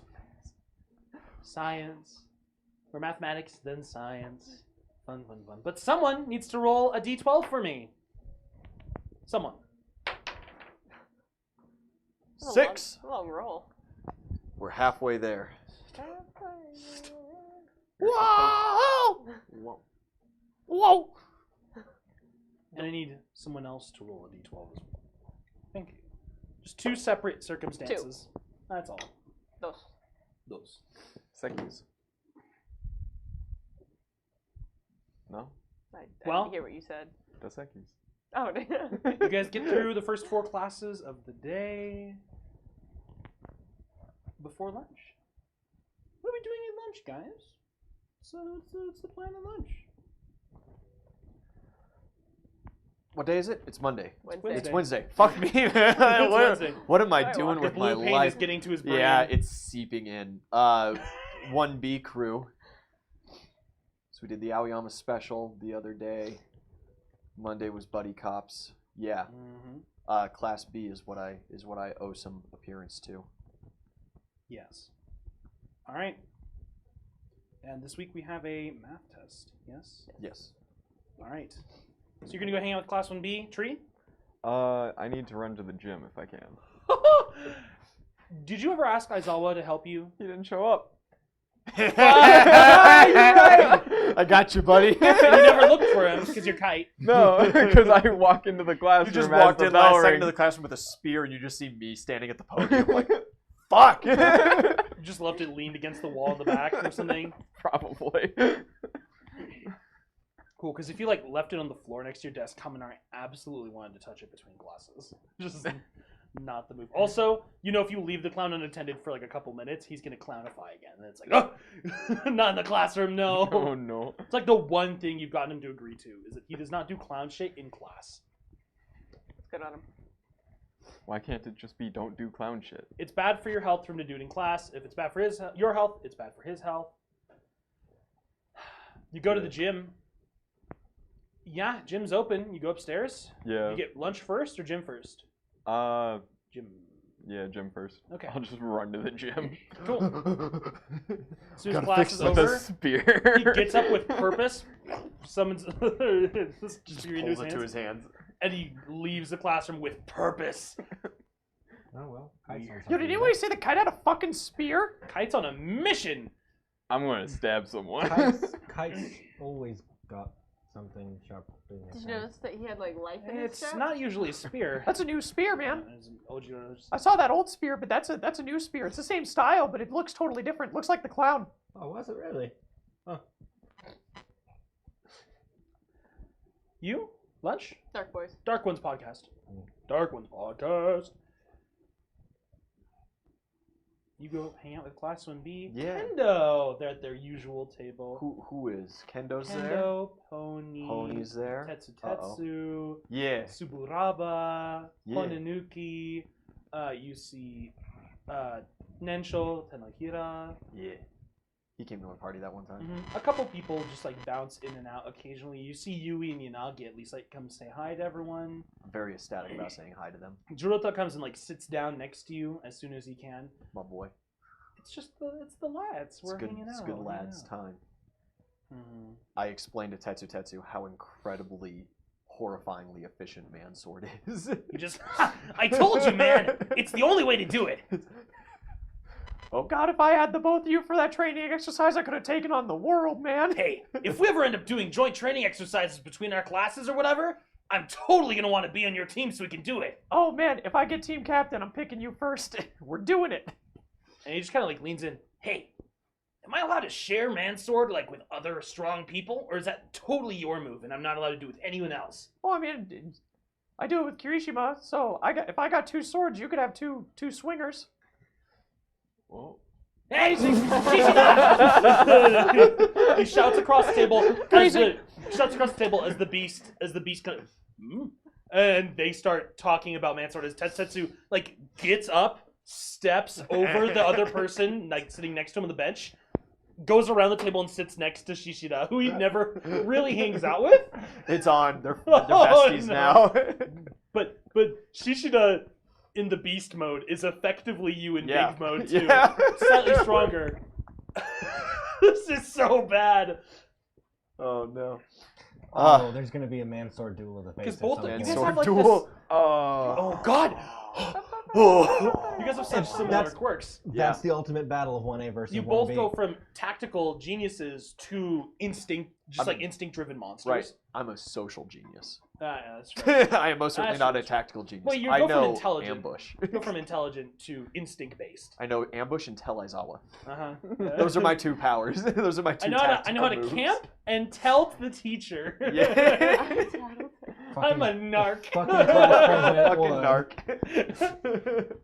Science. Or mathematics, then science. Fun. But someone needs to roll a d12 for me. Someone. 6. Long roll. We're halfway there. Whoa! Whoa. Whoa! And I need someone else to roll a d12 as well. Thank you. Just 2 separate circumstances. That's all. Those. Seckies. No? I Well- didn't hear what you said. The seckies. Oh, You guys get through the first 4 classes of the day before lunch. What are we doing at lunch, guys? So it's the plan of lunch. What day is it? It's Monday. Wednesday. It's Wednesday. Fuck me, man. Wednesday. What am I Sorry, doing The with my blue paint life? is getting to his brain. Yeah, it's seeping in. 1B crew. So we did the Aoyama special the other day. Monday was Buddy Cops. Yeah. Mm-hmm. Class B is what I owe some appearance to. Yes. All right. And this week we have a math test. Yes. Yes. All right. So you're gonna go hang out with Class 1B, Tree? I need to run to the gym if I can. Did you ever ask Aizawa to help you? He didn't show up. You're right. I got you, buddy. And you never looked for him because you're Kite. No, because I walk into the classroom. You just as walked the in bell last second rings. to the classroom with a spear, and you just see me standing at the podium like, fuck. You just left it leaned against the wall in the back or something. Probably. Cool, because if you like left it on the floor next to your desk, Kaminari absolutely wanted to touch it between classes. Just not the move. Also, you know, if you leave the clown unattended for like a couple minutes, he's gonna clownify again. And it's like, oh, not in the classroom, no. Oh no. It's like the one thing you've gotten him to agree to is that he does not do clown shit in class. It's good on him. Why can't it just be don't do clown shit? It's bad for your health for him to do it in class. If it's bad for your health, it's bad for his health. You go to the gym. Yeah, gym's open. You go upstairs. Yeah. You get lunch first or gym first? Gym. Yeah, gym first. Okay. I'll just run to the gym. Cool. As soon as Gotta class fix is this. With a over, spear. he gets up with purpose, summons Just spear into pulls it to his hands. and he leaves the classroom with purpose. Oh well. Kite's on Yo, something, did right? anybody say the kite had a fucking spear? Kite's on a mission. I'm gonna stab someone. Kite's always got something sharp in his Did you hand. notice that he had like life in his It's step? not usually a spear. That's a new spear, man. OG I saw that old spear, but that's a new spear. It's the same style, but it looks totally different. Looks like the clown. Oh, was it really? You? Lunch? Dark Boys. Dark Ones podcast. Dark Ones podcast. You go hang out with Class 1B. Yeah. Kendo. They're at their usual table. Who is? Kendo's there? Kendo, Pony. Pony's there. Tetsu Uh-oh. Tetsu. Yeah. Suburaba. Yeah. Konenuki. You see Nensho, Tenahira. Yeah. He came to my party that one time. A couple people just like bounce in and out occasionally. You see Yui and Yanagi at least like come say hi to everyone. I'm very ecstatic about saying hi to them. Jirota comes and like sits down next to you as soon as he can. My boy. It's just it's the lads. We're hanging out. It's a good hanging lads out. time. Mhm. I explained to Tetsu how incredibly, horrifyingly efficient Mansword is. You just I told you, man. It's the only way to do it. Oh God, if I had the both of you for that training exercise, I could have taken on the world, man. Hey, if we ever end up doing joint training exercises between our classes or whatever, I'm totally gonna want to be on your team so we can do it. Oh man, if I get team captain, I'm picking you first. We're doing it. And he just kind of like leans in. Hey, am I allowed to share Mansword like with other strong people, or is that totally your move and I'm not allowed to do it with anyone else? Well, I mean, I do it with Kirishima, so if I got two swords, you could have two swingers. Whoa. Hey, he shouts across the table as the beast kind of, and they start talking about Mansword as Tetsu like gets up, steps over the other person like sitting next to him on the bench, goes around the table and sits next to Shishida, who he never really hangs out with. It's on. They're Oh, besties no. now. But Shishida in the beast mode is effectively you in Yeah. big mode too. Yeah. Slightly stronger. This is so bad. Oh no. Oh, there's gonna be a Mansword duel of the face. 'Cause at both some of you point. guys Sword have, like, duel. Oh God! Oh. You guys have such similar That's- quirks. That's the ultimate battle of 1A versus You 1B. both go from tactical geniuses to instinct, just I like mean, instinct-driven monsters. Right. I'm a social genius. Yeah, that's right. I am most certainly That's not a true. tactical genius. Well, you I go from know intelligent. ambush. You go from intelligent to instinct-based. I know ambush and tell Aizawa. Uh-huh. Those are my two powers. Those are my two I know how to moves. camp and tell the teacher. Yeah. I'm a narc. Fucking class president Fucking would. narc.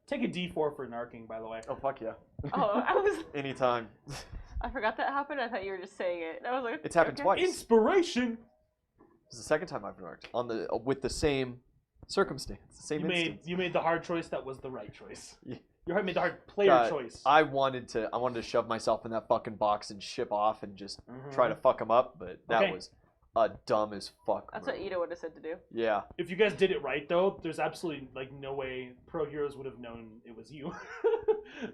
Take a D4 for narking, by the way. Oh fuck yeah. Oh, Anytime. I forgot that happened. I thought you were just saying it. I was like, It's happened okay. twice. Inspiration. It's the second time I've narked with the same circumstance, the same instance. You made the hard choice that was the right choice. Yeah. You made the hard player God, choice. I wanted to shove myself in that fucking box and ship off and just try to fuck him up, but that Okay. was a dumb as fuck. That's move. what Ida would have said to do. Yeah. If you guys did it right, though, there's absolutely like no way Pro Heroes would have known it was you.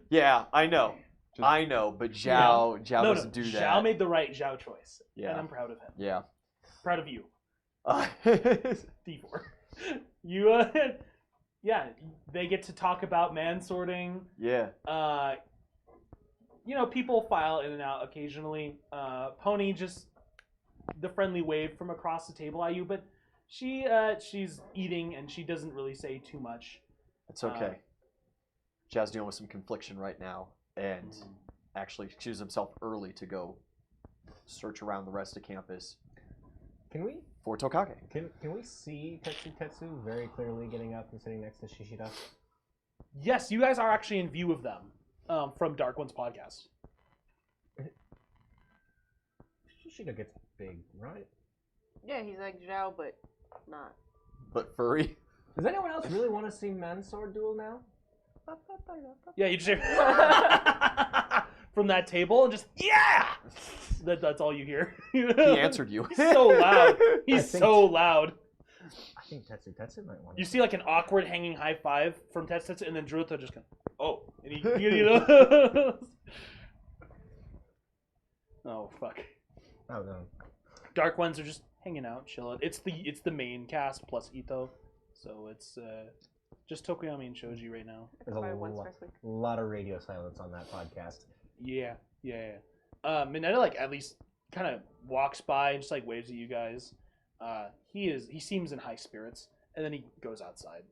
Yeah, I know. Just- I know, but Zhao no, doesn't do that. Zhao made the right Zhao choice. Yeah. And I'm proud of him. Yeah. Proud of you. Uh, D4. You yeah, they get to talk about man sorting. Yeah. People file in and out occasionally. Pony just the friendly wave from across the table at you, but she's eating and she doesn't really say too much. It's okay. Jazz dealing with some confliction right now, and actually excused himself early to go search around the rest of campus Can we for Tokage. can we see Tetsu very clearly getting up and sitting next to Shishida? Yes, you guys are actually in view of them from Dark One's podcast. Shishida gets big, right? Yeah, he's like Xiao, but not. But furry. Does anyone else really want to see men's sword duel now? Yeah, you just hear from that table and just that's all you hear. He answered you. He's so loud. He's think- so loud. I think Tetsu might want You see like an awkward hanging high five from Tetsu, and then Druto just kind of, and he. Oh fuck. Oh no. Dark Ones are just hanging out, chilling. It's the main cast plus Ito, so it's just Tokoyami and Shoji right now. There's a Probably once first week. lot of radio silence on that podcast. Yeah. Mineta like at least kind of walks by and just like waves at you guys. He seems in high spirits, and then he goes outside.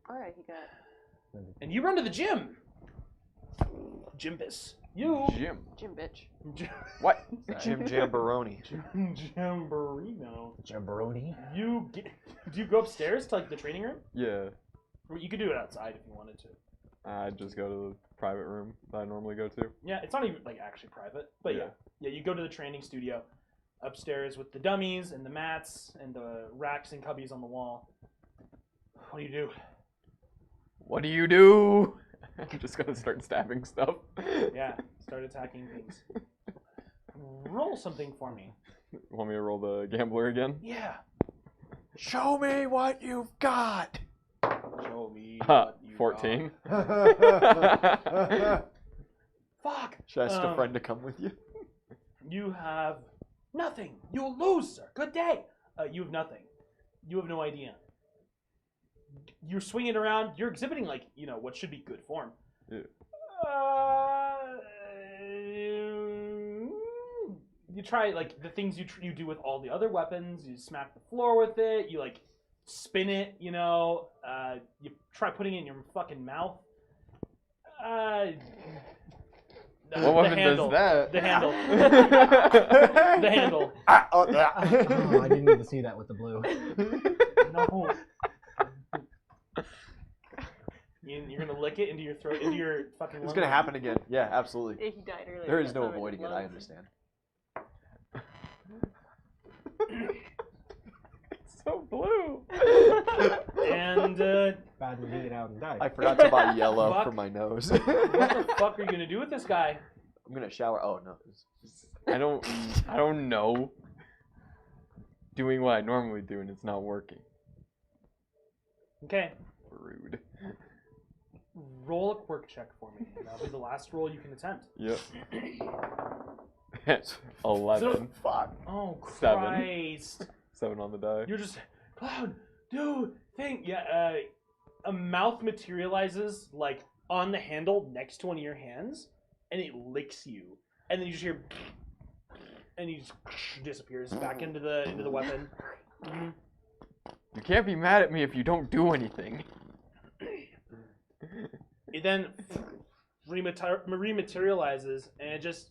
All right, he got And you run to the gym. Jimbus. You. Jim. Jim bitch. What? Jim Jamboroni. Jamborino. Jamboree. Do you go upstairs to like the training room? Yeah. Or you could do it outside if you wanted to. I just go to the private room that I normally go to. Yeah, it's not even like actually private, but yeah, you go to the training studio upstairs with the dummies and the mats and the racks and cubbies on the wall. What do you do? What do you do? I'm just gonna start stabbing stuff. Yeah, start attacking things. Roll something for me. Want me to roll the gambler again? Yeah. Show me what you've got. Show me what you 14. got. Fuck. Should I ask a friend to come with you? You have nothing. You'll lose, sir. Good day. You have nothing. You have no idea. You're swinging around. You're exhibiting like what should be good form. Yeah. You try like the things you do with all the other weapons. You smack the floor with it. You like spin it. You try putting it in your fucking mouth. What weapon does that? The handle. The handle. Oh, I didn't need to see that with the blue. No. You're gonna lick it into your throat, into your fucking. It's lungs. gonna happen again. Yeah, absolutely. He died earlier. There is That's no not in avoiding his it. I lungs. understand. It's so blue. And Bad to leave it out and die. I forgot to buy yellow Fuck. for my nose. what the fuck are you gonna do with this guy? I'm gonna shower. Oh no. I don't know. Doing what I normally do and it's not working. Okay, Rude. roll a quirk check for me. That'll be the last roll you can attempt. Yep. 11. Fuck. Oh 7. Christ! 7 on the die. You're just Cloud, dude, thing. Yeah, a mouth materializes like on the handle next to one of your hands, and it licks you, and then you just hear, and he just disappears back into the weapon. Mm-hmm. You can't be mad at me if you don't do anything. It then rematerializes, and it just.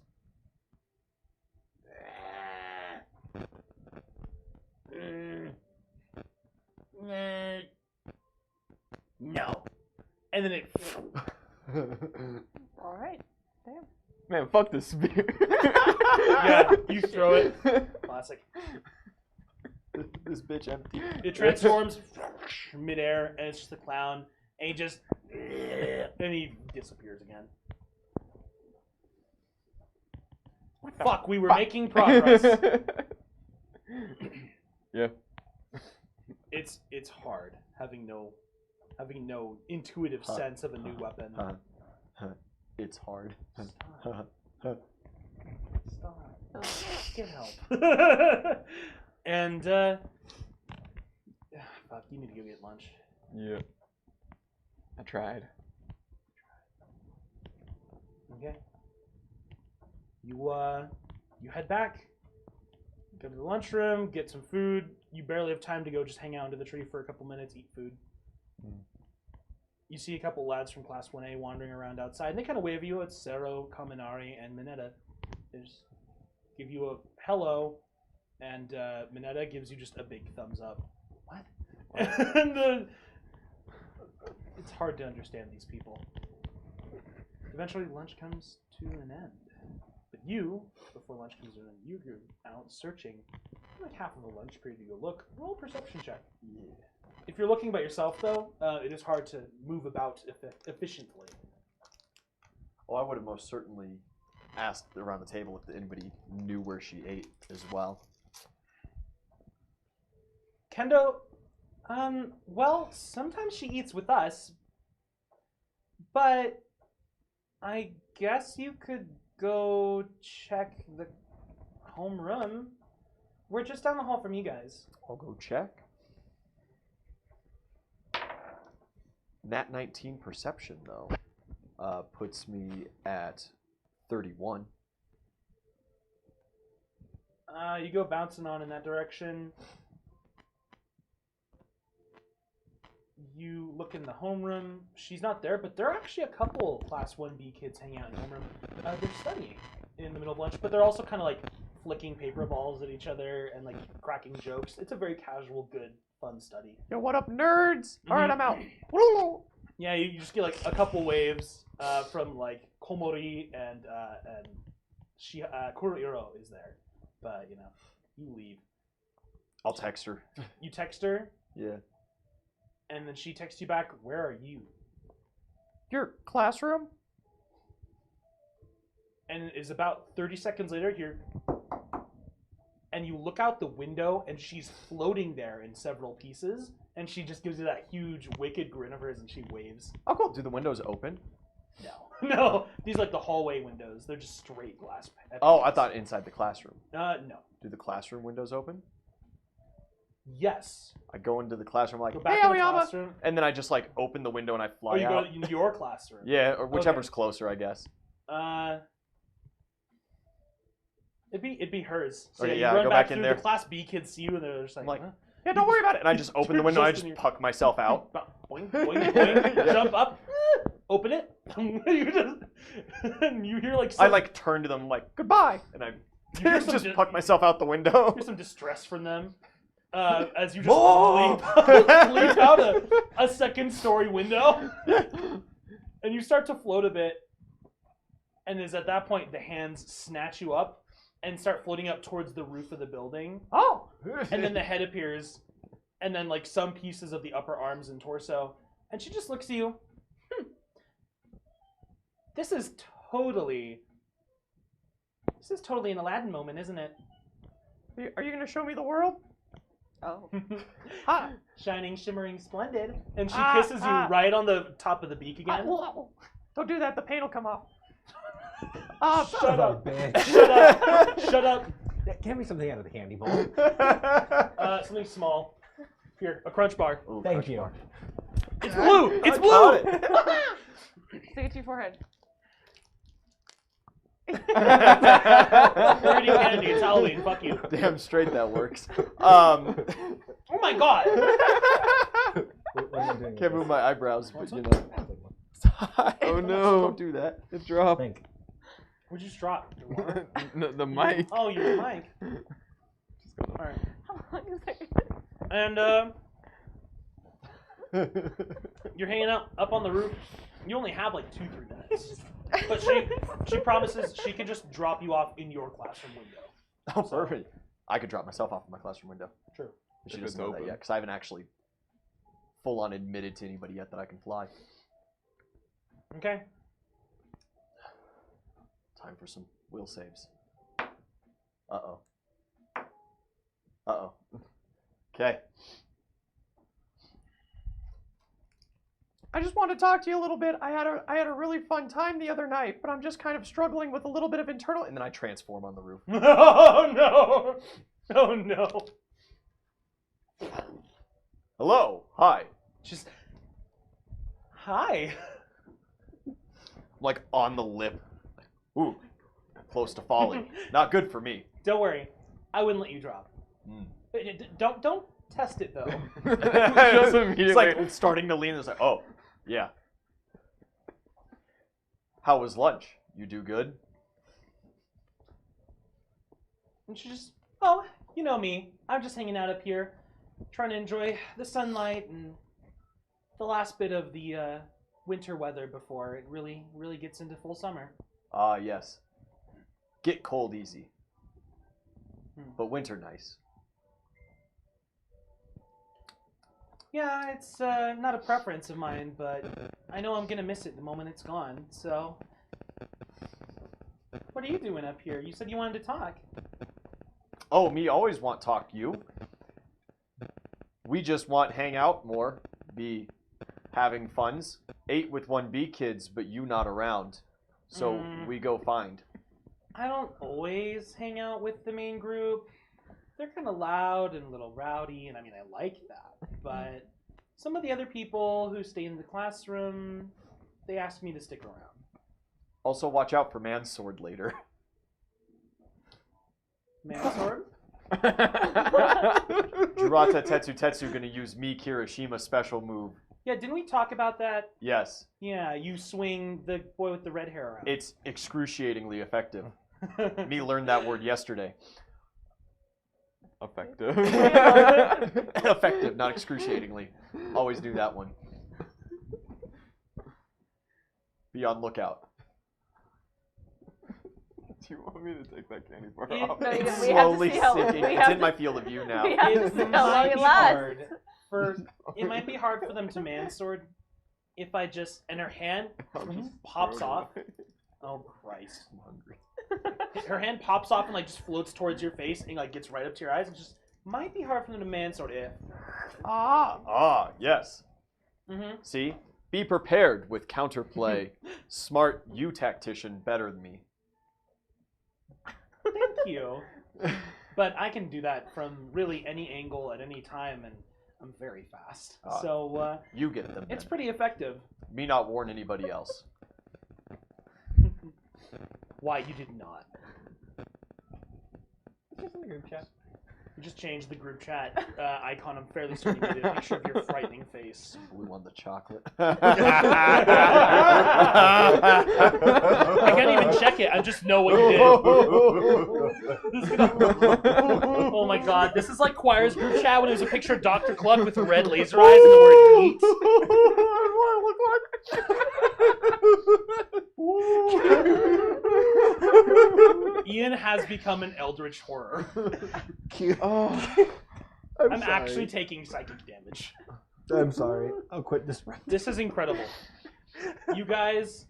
No. And then it. All right. Damn. Man, fuck this spear. Yeah, you throw it. Classic. This bitch empty. It transforms midair, and it's just a clown, and he just. And he disappears again. Fuck, we were making progress. Yeah. It's hard having no intuitive sense of a new weapon. It's hard. Stop. Get help. And fuck, you need to go get lunch. Yeah. I tried. Okay. You head back. Go to the lunchroom, get some food. You barely have time to go just hang out under the tree for a couple minutes, eat food. You see a couple lads from Class 1A wandering around outside, and they kind of wave at you. It's Sero, Kaminari, and Mineta. They just give you a hello, and Mineta gives you just a big thumbs up. What? And it's hard to understand these people. Eventually, lunch comes to an end. But you, before lunch comes to an end, you go out searching like half of a lunch period to go look. Roll a perception check. Yeah. If you're looking by yourself, though, it is hard to move about efficiently. Well, I would have most certainly asked around the table if anybody knew where she ate as well. Kendo, well, sometimes she eats with us, but I guess you could go check the homeroom. We're just down the hall from you guys. I'll go check. Nat 19 perception, though, puts me at 31. You go bouncing on in that direction. You look in the homeroom. She's not there, but there are actually a couple Class 1B kids hanging out in the homeroom. They're studying in the middle of lunch, but they're also kind of like flicking paper balls at each other and like cracking jokes. It's a very casual, good, fun study. Yo, what up, nerds? All right, I'm out. Yeah, you just get like a couple waves from like Komori and Kuroiro is there, but you know, you leave. I'll text her. You text her, Yeah. and then she texts you back. Where are you? Your classroom? And it is about 30 seconds later here, and you look out the window, and she's floating there in several pieces, and she just gives you that huge, wicked grin of hers, and she waves. Oh, cool. Do the windows open? No. No. These are like the hallway windows. They're just straight glass. Oh, I thought inside the classroom. No. Do the classroom windows open? Yes. I go into the classroom like, Go back Hey, to the Aoyama. classroom. and then I just like open the window and I Oh, fly you go out. in your classroom. Yeah, or whichever's Okay. closer, I guess. It'd be hers. So Okay, you yeah, I run go back back in through, there. the Class B kids see you, and they're just like, I'm like, huh? Yeah, don't worry about it. And I just open the You're window and I just in just your- puck myself out. Boing, boing, boing, jump up, open it. You just, and you hear like I like turn to them like, Goodbye. and I you hear some just di- puck myself out the window. hear some distress from them as you just leap out a second story window, and you start to float a bit. And is at that point the hands snatch you up and start floating up towards the roof of the building. Oh. And then the head appears, and then like some pieces of the upper arms and torso, and she just looks at you. This is totally an Aladdin moment, isn't it? Are you going to show me the world? Oh. Hi. Shining, shimmering, splendid. And she Ah, kisses you ah. right on the top of the beak again. Don't do that. The pain will come off. Shut Oh, up. bitch. Shut up. Shut up. Get me something out of the candy bowl. Something small. Here, a crunch bar. Ooh, Thank crunch you. bar. It's blue. It's I blue. got it. Stick it to your forehead. We're eating candy. It's Halloween. Fuck you. Damn straight that works. Oh my god. What am I doing Can't with move this? my eyebrows, but you know. I'll take one. Oh no! Don't do that. It dropped. Think. What'd you just drop? Your water? The mic. Oh, your mic. All right. How long is it? And you're hanging out up on the roof. You only have like 2-3 minutes, but she promises she can just drop you off in your classroom window. Oh, perfect. I could drop myself off of my classroom window. True. She If doesn't it's know that open. yet, because I haven't actually full-on admitted to anybody yet that I can fly. Okay. Time for some will saves. Uh-oh. Uh-oh. Okay. I just want to talk to you a little bit. I had a really fun time the other night, but I'm just kind of struggling with a little bit of internal. And then I transform on the roof. Oh no! Oh no! Hello. Hi. Just Hi. Like on the lip. Ooh, close to falling. Not good for me. Don't worry. I wouldn't let you drop. Mm. Don't test it though. Just immediately. It's like starting to lean. It's like, oh, yeah. How was lunch? You do good? And she just, oh, you know me. I'm just hanging out up here, trying to enjoy the sunlight and the last bit of the winter weather before it really gets into full summer. Ah, yes. Get cold easy. But winter nice. Yeah, it's not a preference of mine, but I know I'm gonna miss it the moment it's gone. So, what are you doing up here? You said you wanted to talk. Oh, me always want talk to you. We just want hang out more, be having funs. 8 with 1B kids, but you not around. So we go find. I don't always hang out with the main group. They're kind of loud and a little rowdy, and I mean, I like that. But some of the other people who stay in the classroom, they ask me to stick around. Also, watch out for man's sword later. Mansword? Jurata Tetsu gonna use me Kirishima special move. Yeah, didn't we talk about that? Yes. Yeah, you swing the boy with the red hair around. It's excruciatingly effective. Me learned that word yesterday. Effective. Effective, not excruciatingly. Always knew that one. Be on lookout. Do you want me to take that candy bar It- off? No, It's we have to slowly see how- sinking. we It's have in to- my field of view now. we have to It see how long might it be lasts. hard it might be hard for them to mansword if I just and her hand I'll just pops throw it off. away. Oh Christ! I'm hungry. Her hand pops off and like just floats towards your face and like gets right up to your eyes. It just might be hard for them to mansword if. Ah, yes. Mm-hmm. See? Be prepared with counterplay. Smart you tactician better than me. Thank you. But I can do that from really any angle at any time, and I'm very fast. Ah. So You get them. it's then. pretty effective. Me not warn anybody else. Why you did not? Just in the group chat. You just changed the group chat icon. I'm fairly certain you made a picture of your frightening face. Blue on the chocolate. I can't even check it. I just know what you did. Oh my god, this is like Choir's group chat when it was a picture of Dr. Cluck with red laser eyes and the word eat. Ian has become an eldritch horror. I'm actually taking psychic damage. I'm sorry. I'll quit this round. This is incredible. You guys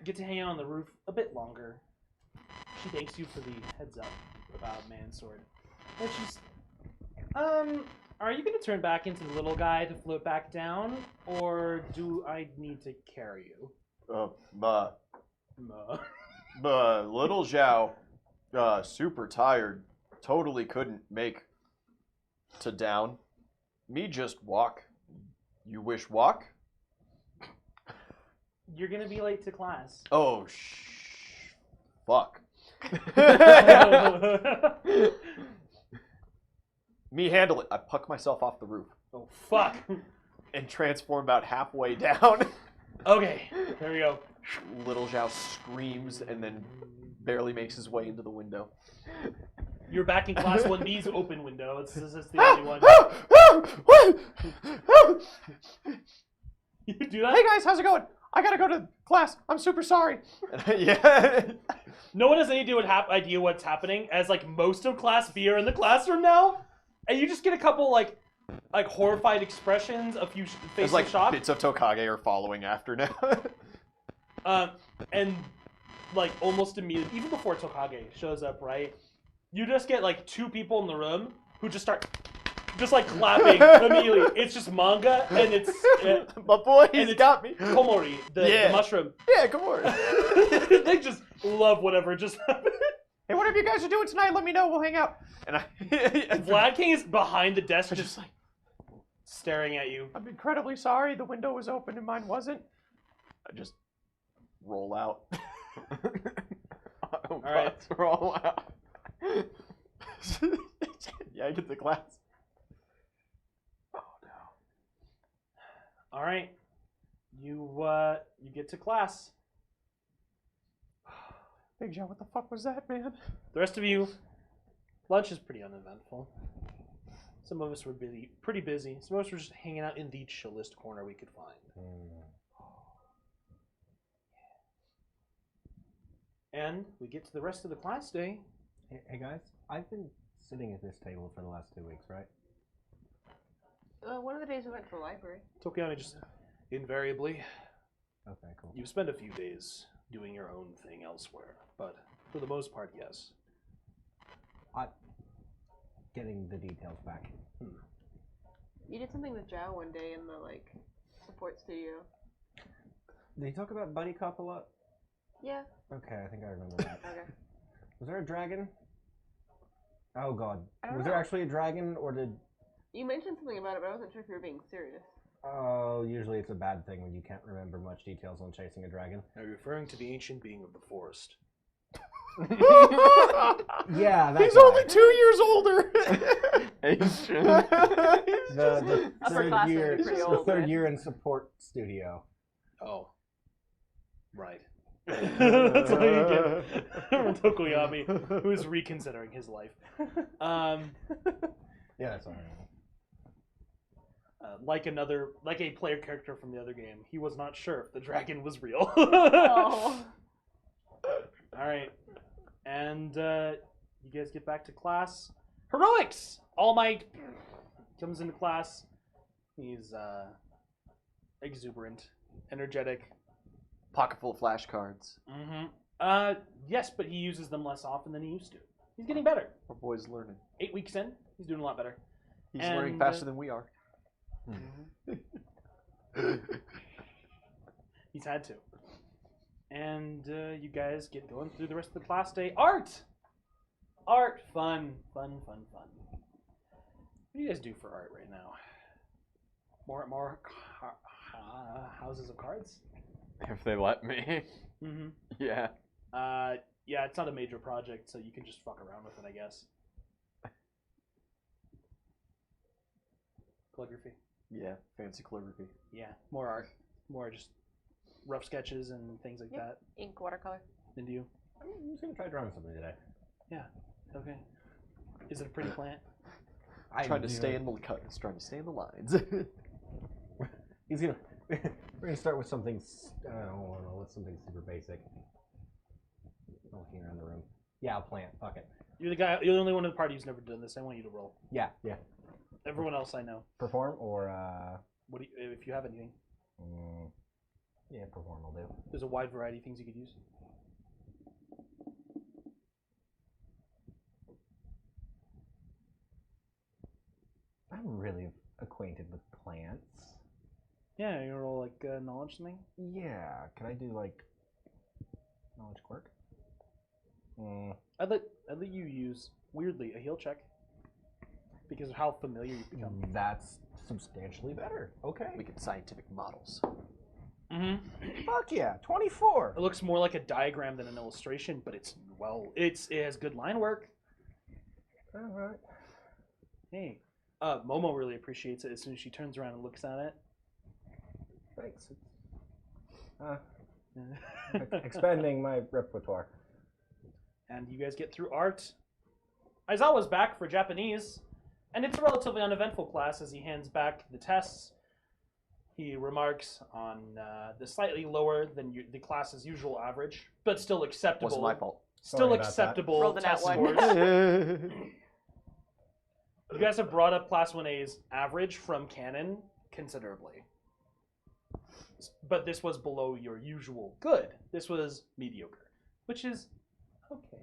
get to hang out on the roof a bit longer. She thanks you for the heads up about Mansword. And she's, are you going to turn back into the little guy to float back down, or do I need to carry you? Little Xiao, super tired. Totally couldn't make to down. Me just walk. You wish walk? You're going to be late to class. Oh, fuck. Me handle it. I puck myself off the roof Oh, fuck. and transform about halfway down. Okay, there we go. Little Xiao screams and then barely makes his way into the window. You're back in class 1B's open window. This is the only one. You do that? Hey guys, how's it going? I gotta go to class. I'm super sorry. Yeah. No one has any idea what's happening, as like most of Class B are in the classroom now, and you just get a couple like horrified expressions, a few faces It's like of shock, bits of Tokage are following after now. and like almost immediately, even before Tokage shows up, right? You just get like 2 people in the room who just start just like clapping immediately. It's just manga, and it's My boy, and he's it's got me. Komori, the mushroom. Yeah, come on. They just love whatever just happened. Hey, whatever you guys are doing tonight, let me know. We'll hang out. And I Vlad King is behind the desk, just like staring at you. I'm incredibly sorry. The window was open and mine wasn't. I just roll out. All right. Roll out. Yeah, I get the glass. All right. You get to class. Big John, what the fuck was that, man? The rest of you, lunch is pretty uneventful. Some of us were pretty busy. Some of us were just hanging out in the chillest corner we could find. And we get to the rest of the class day. Hey guys, I've been sitting at this table for the last 2 weeks, right? One of the days we went to the library. Tokiani just invariably. Okay, cool. You spend a few days doing your own thing elsewhere, but for the most part, yes. Getting the details back. You did something with Zhao one day in the support studio. Did you talk about Buddy Cop a lot? Yeah. Okay, I think I remember that. Okay. Was there a dragon? Oh god. I don't Was know. there actually a dragon, or did... You mentioned something about it, but I wasn't sure if you were being serious. Oh, usually it's a bad thing when you can't remember much details on chasing a dragon. Are you referring to the ancient being of the forest? Yeah, that He's guy. only 2 years older. Asian. The third Upperclassmen year, are pretty the old, third man. year in support studio. Oh. Right. That's all you get from Tokoyami, who is reconsidering his life. Yeah, that's all right. Like a player character from the other game, he was not sure if the dragon was real. Oh. All right, and you guys get back to class. Heroics! All Might comes into class. He's exuberant, energetic. Pocket full of flashcards. Mm-hmm. Yes, but he uses them less often than he used to. He's getting better. Our boy's learning. 8 weeks in, he's doing a lot better. He's And, learning faster than we are. He's had to. And you guys get going through the rest of the class day. Art! Art! Fun. What do you guys do for art right now? More houses of cards? If they let me. Mm-hmm. Yeah. Yeah, it's not a major project, so you can just fuck around with it, I guess. Calligraphy. Yeah, fancy calligraphy. Yeah, more art. More just rough sketches and things like that. Ink, watercolor. And you? I'm just gonna try drawing something today. Yeah. Okay. Is it a pretty plant? Trying to stay in the lines. We're gonna start with something. I don't know. What's something super basic? I'm looking around the room. Yeah, a plant. Fuck it. You're the only one in the party who's never done this. I want you to roll. Yeah. Everyone else I know. Perform or What do you, if you have anything? yeah, perform will do. There's a wide variety of things you could use. I'm really acquainted with plants. Yeah, you roll knowledge something. Yeah, can I do knowledge quirk? I'd let you use weirdly a heal check because of how familiar you've become. That's substantially better. Okay. We get scientific models. Mm-hmm. Fuck yeah, 24. It looks more like a diagram than an illustration, but it has good line work. All right. Hey, Momo really appreciates it as soon as she turns around and looks at it. Thanks. Expanding my repertoire. And you guys get through art. Aizawa's back for Japanese, and it's a relatively uneventful class as he hands back the tests. He remarks on the slightly lower than the class's usual average, but still acceptable. Wasn't my fault. Still Sorry about that. acceptable Rolled a nat test one. scores. You guys have brought up Class 1A's average from canon considerably. But this was below your usual good. This was mediocre, which is okay.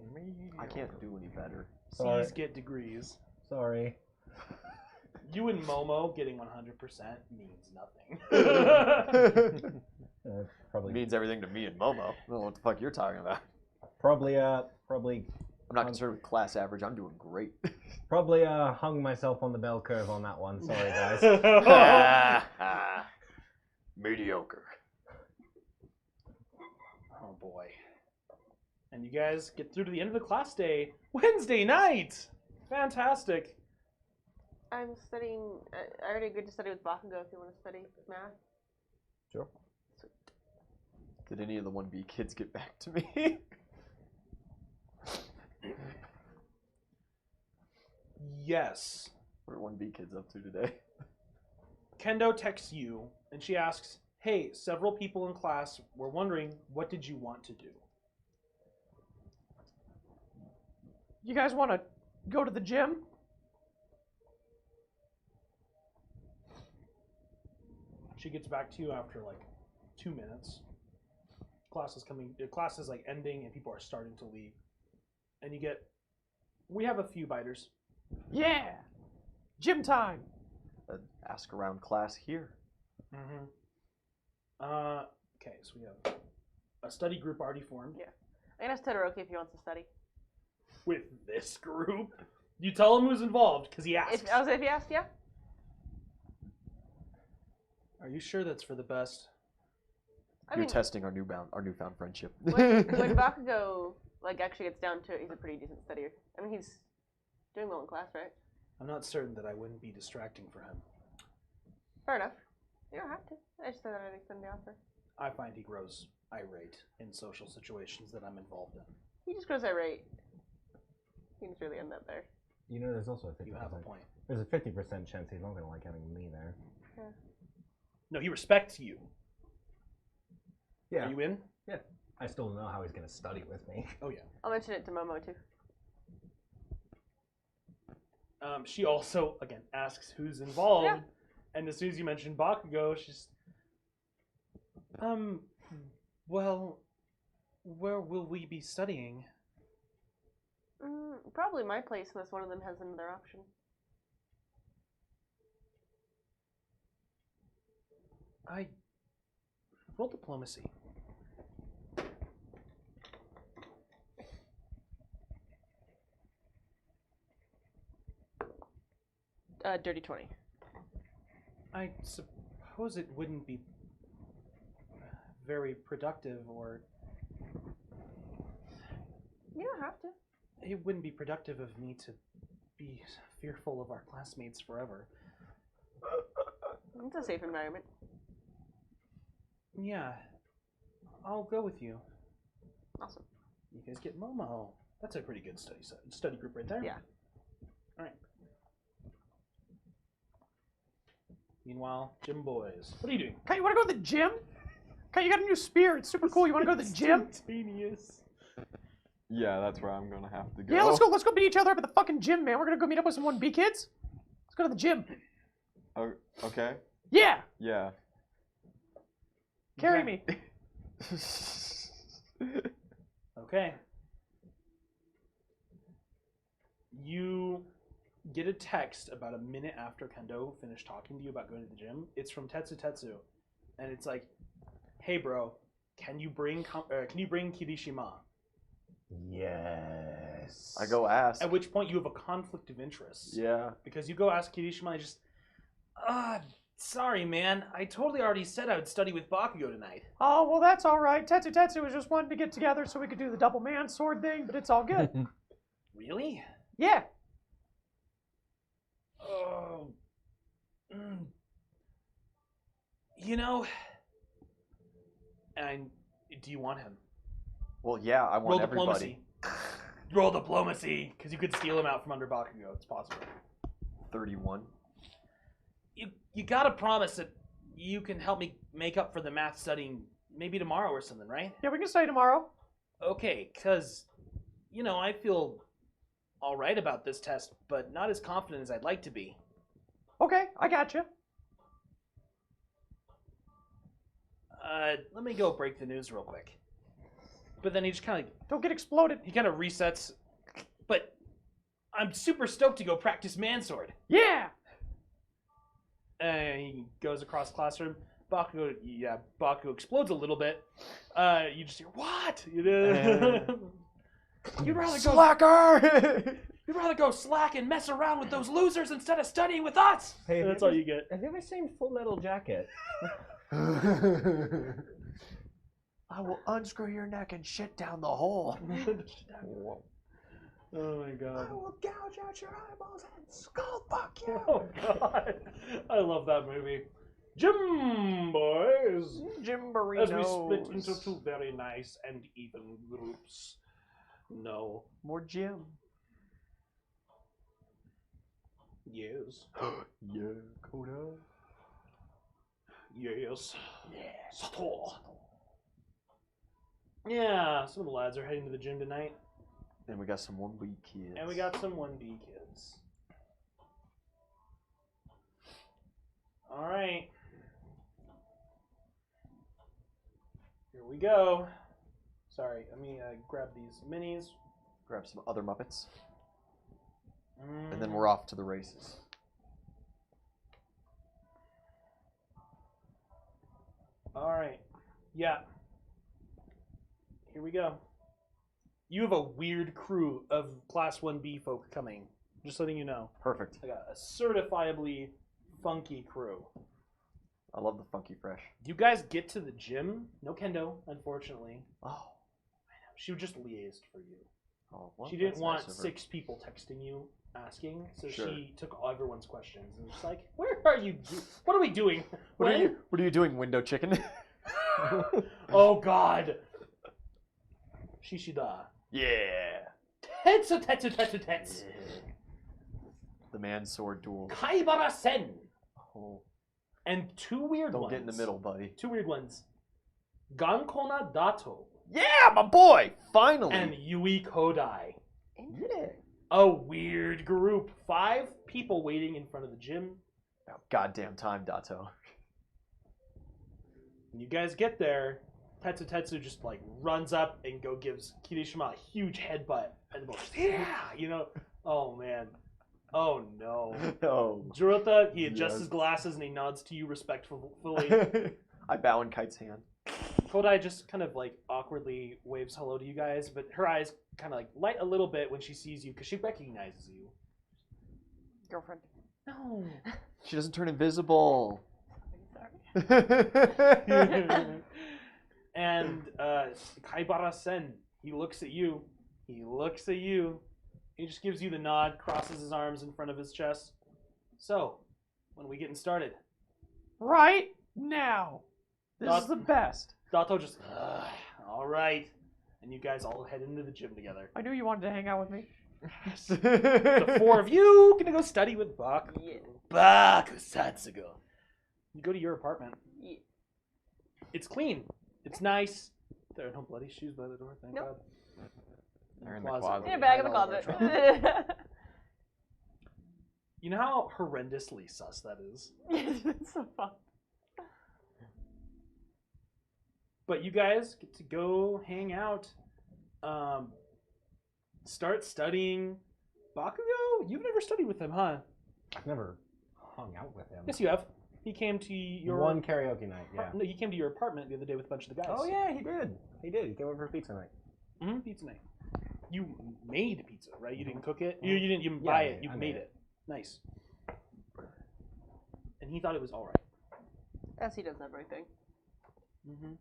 I can't do any better. Sorry. C's get degrees. Sorry. You and Momo getting 100% means nothing. Probably. Means everything to me and Momo. I don't know what the fuck you're talking about. Probably. I'm not concerned with class average. I'm doing great. Probably hung myself on the bell curve on that one. Sorry, guys. Mediocre. Oh boy. And you guys get through to the end of the class day. Wednesday night! Fantastic. I'm studying. I already agreed to study with Bakugo if you want to study math. Sure. Did any of the 1B kids get back to me? Yes. What are 1B kids up to today? Kendo texts you, and she asks, hey, several people in class were wondering, what did you want to do? You guys want to go to the gym? She gets back to you after like 2 minutes. Class is like ending, and people are starting to leave. And we have a few biters. Yeah. Gym time. Ask around class here. Mm-hmm. Okay, so we have a study group already formed. Yeah. I'm gonna ask Todoroki if he wants to study. With this group? You tell him who's involved, because he asks. If he asked, yeah. Are you sure that's for the best? You're testing our newfound friendship. when Bakugo actually gets down to it, he's a pretty decent studier. I mean, he's doing well in class, right? I'm not certain that I wouldn't be distracting for him. Fair enough. You don't have to. I just thought I'd extend the offer. I find he grows irate in social situations that I'm involved in. He just grows irate. You can just really end up there. You know, there's also a 50%. You have a point. There's a 50% chance he's not going to like having me there. Yeah. No, he respects you. Yeah. Are you in? Yeah. I still don't know how he's going to study with me. Oh, yeah. I'll mention it to Momo, too. She also, again, asks who's involved. Yeah. And as soon as you mention Bakugo, she's... well, where will we be studying? Probably my place, unless one of them has another option. Roll diplomacy. Dirty 20. I suppose it wouldn't be very productive, or... You don't have to. It wouldn't be productive of me to be fearful of our classmates forever. It's a safe environment. Yeah. I'll go with you. Awesome. You guys get Momo. That's a pretty good study group right there. Yeah. All right. Meanwhile, gym boys. What are you doing? Okay, you want to go to the gym? Okay, you got a new spear. It's super cool. You want to go to the gym? Instantaneous. Yeah, that's where I'm gonna have to go. Yeah, let's go. Let's go beat each other up at the fucking gym, man. We're gonna go meet up with some 1B kids. Let's go to the gym. Oh, okay. Yeah. Yeah. Carry me. Okay. You get a text about a minute after Kendo finished talking to you about going to the gym. It's from Tetsu, and it's like, "Hey, bro, can you bring Kirishima?" Yes. I go ask. At which point you have a conflict of interest. Yeah. Because you go ask Kirishima, and just, sorry, man. I totally already said I would study with Bakugo tonight. Oh, well, that's all right. Tetsu was just wanting to get together so we could do the double man sword thing, but it's all good. Really? Yeah. Oh. You know, and do you want him? Well, yeah, I want Roll everybody. diplomacy. Roll diplomacy, because you could steal him out from under Bakugo. It's possible. 31. You gotta promise that you can help me make up for the math studying maybe tomorrow or something, right? Yeah, we can study tomorrow. Okay, because, I feel all right about this test, but not as confident as I'd like to be. Okay, I got you. Let me go break the news real quick. But then he just kind of Don't get exploded. resets. But I'm super stoked to go practice Mansword. Yeah. He goes across the classroom. Bakugo explodes a little bit. You just hear, what? You'd rather go. Slacker! You'd rather go slack and mess around with those losers instead of studying with us. Hey, And that's all you get. Have you ever seen Full Metal Jacket? I will unscrew your neck and shit down the hole. Oh my god. I will gouge out your eyeballs and skull fuck you. Oh god. I love that movie. Gym boys. Jimberinos. As we split into two very nice and even groups. No. More gym. Yes. Yeah, Coda. Yes. Yeah. Sato. Yeah, some of the lads are heading to the gym tonight. And we got some 1B kids. And we got some 1B kids. Alright. Here we go. Sorry, let me grab these minis. Grab some other Muppets. And then we're off to the races. Alright. Yeah. Here we go. You have a weird crew of Class 1B folk coming. Just letting you know. Perfect. I got a certifiably funky crew. I love the funky fresh. You guys get to the gym. No kendo, unfortunately. Oh. She just liaised for you. Oh, well, She didn't that's want nice of her. 6 people texting you, asking, so Sure. she took all everyone's questions and was like, "Where are you? What are we doing? What When?" are you doing, window chicken? Oh God. Shishida. Yeah. Tetsu tetsu tetsu tetsu. The man sword duel. Kaibara sen. Oh. And 2 weird Don't ones. get in the middle, buddy. 2 weird ones. Gankona Dato Yeah, my boy! Finally! and Yui Kodai. Yeah. A weird group. 5 people waiting in front of the gym. About goddamn time, Dato. When you guys get there, Tetsu just like runs up and gives Kirishima a huge headbutt. And goes, yeah, you know. Oh man. Oh no. No. Jurota, he adjusts Yes. his glasses and he nods to you respectfully. I bow in Kite's hand. Kodai just kind of like awkwardly waves hello to you guys, but her eyes kind of like light a little bit when she sees you because she recognizes you. Girlfriend. No. She doesn't turn invisible. Sorry. And Kaibara-sen, he looks at you. He looks at you. He just gives you the nod, crosses his arms in front of his chest. So, when are we getting started? Right now. This Not- is the best. Dato just, all right. And you guys all head into the gym together. I knew you wanted to hang out with me. The 4 of you gonna go study with Baku. Yeah. Baku Satsugo. You go to your apartment. Yeah. It's clean. It's nice. There are no bloody shoes by the door, thank Nope. God. They're in the closet. In where a we bag in hide the all of our closet. trauma. You know how horrendously sus that is? It's so fun. But you guys get to go hang out. Start studying. Bakugo? You've never studied with him, huh? I've never hung out with him. Yes, you have. He came to your One karaoke night, yeah. No, he came to your apartment the other day with a bunch of the guys. Oh yeah, he did. He did. He came over for pizza night. Mm-hmm. Pizza night. You made pizza, right? You didn't cook it. You didn't even Yeah, buy I it. made- You I made made it. Nice. And he thought it was all right. As he does everything. Mm-hmm.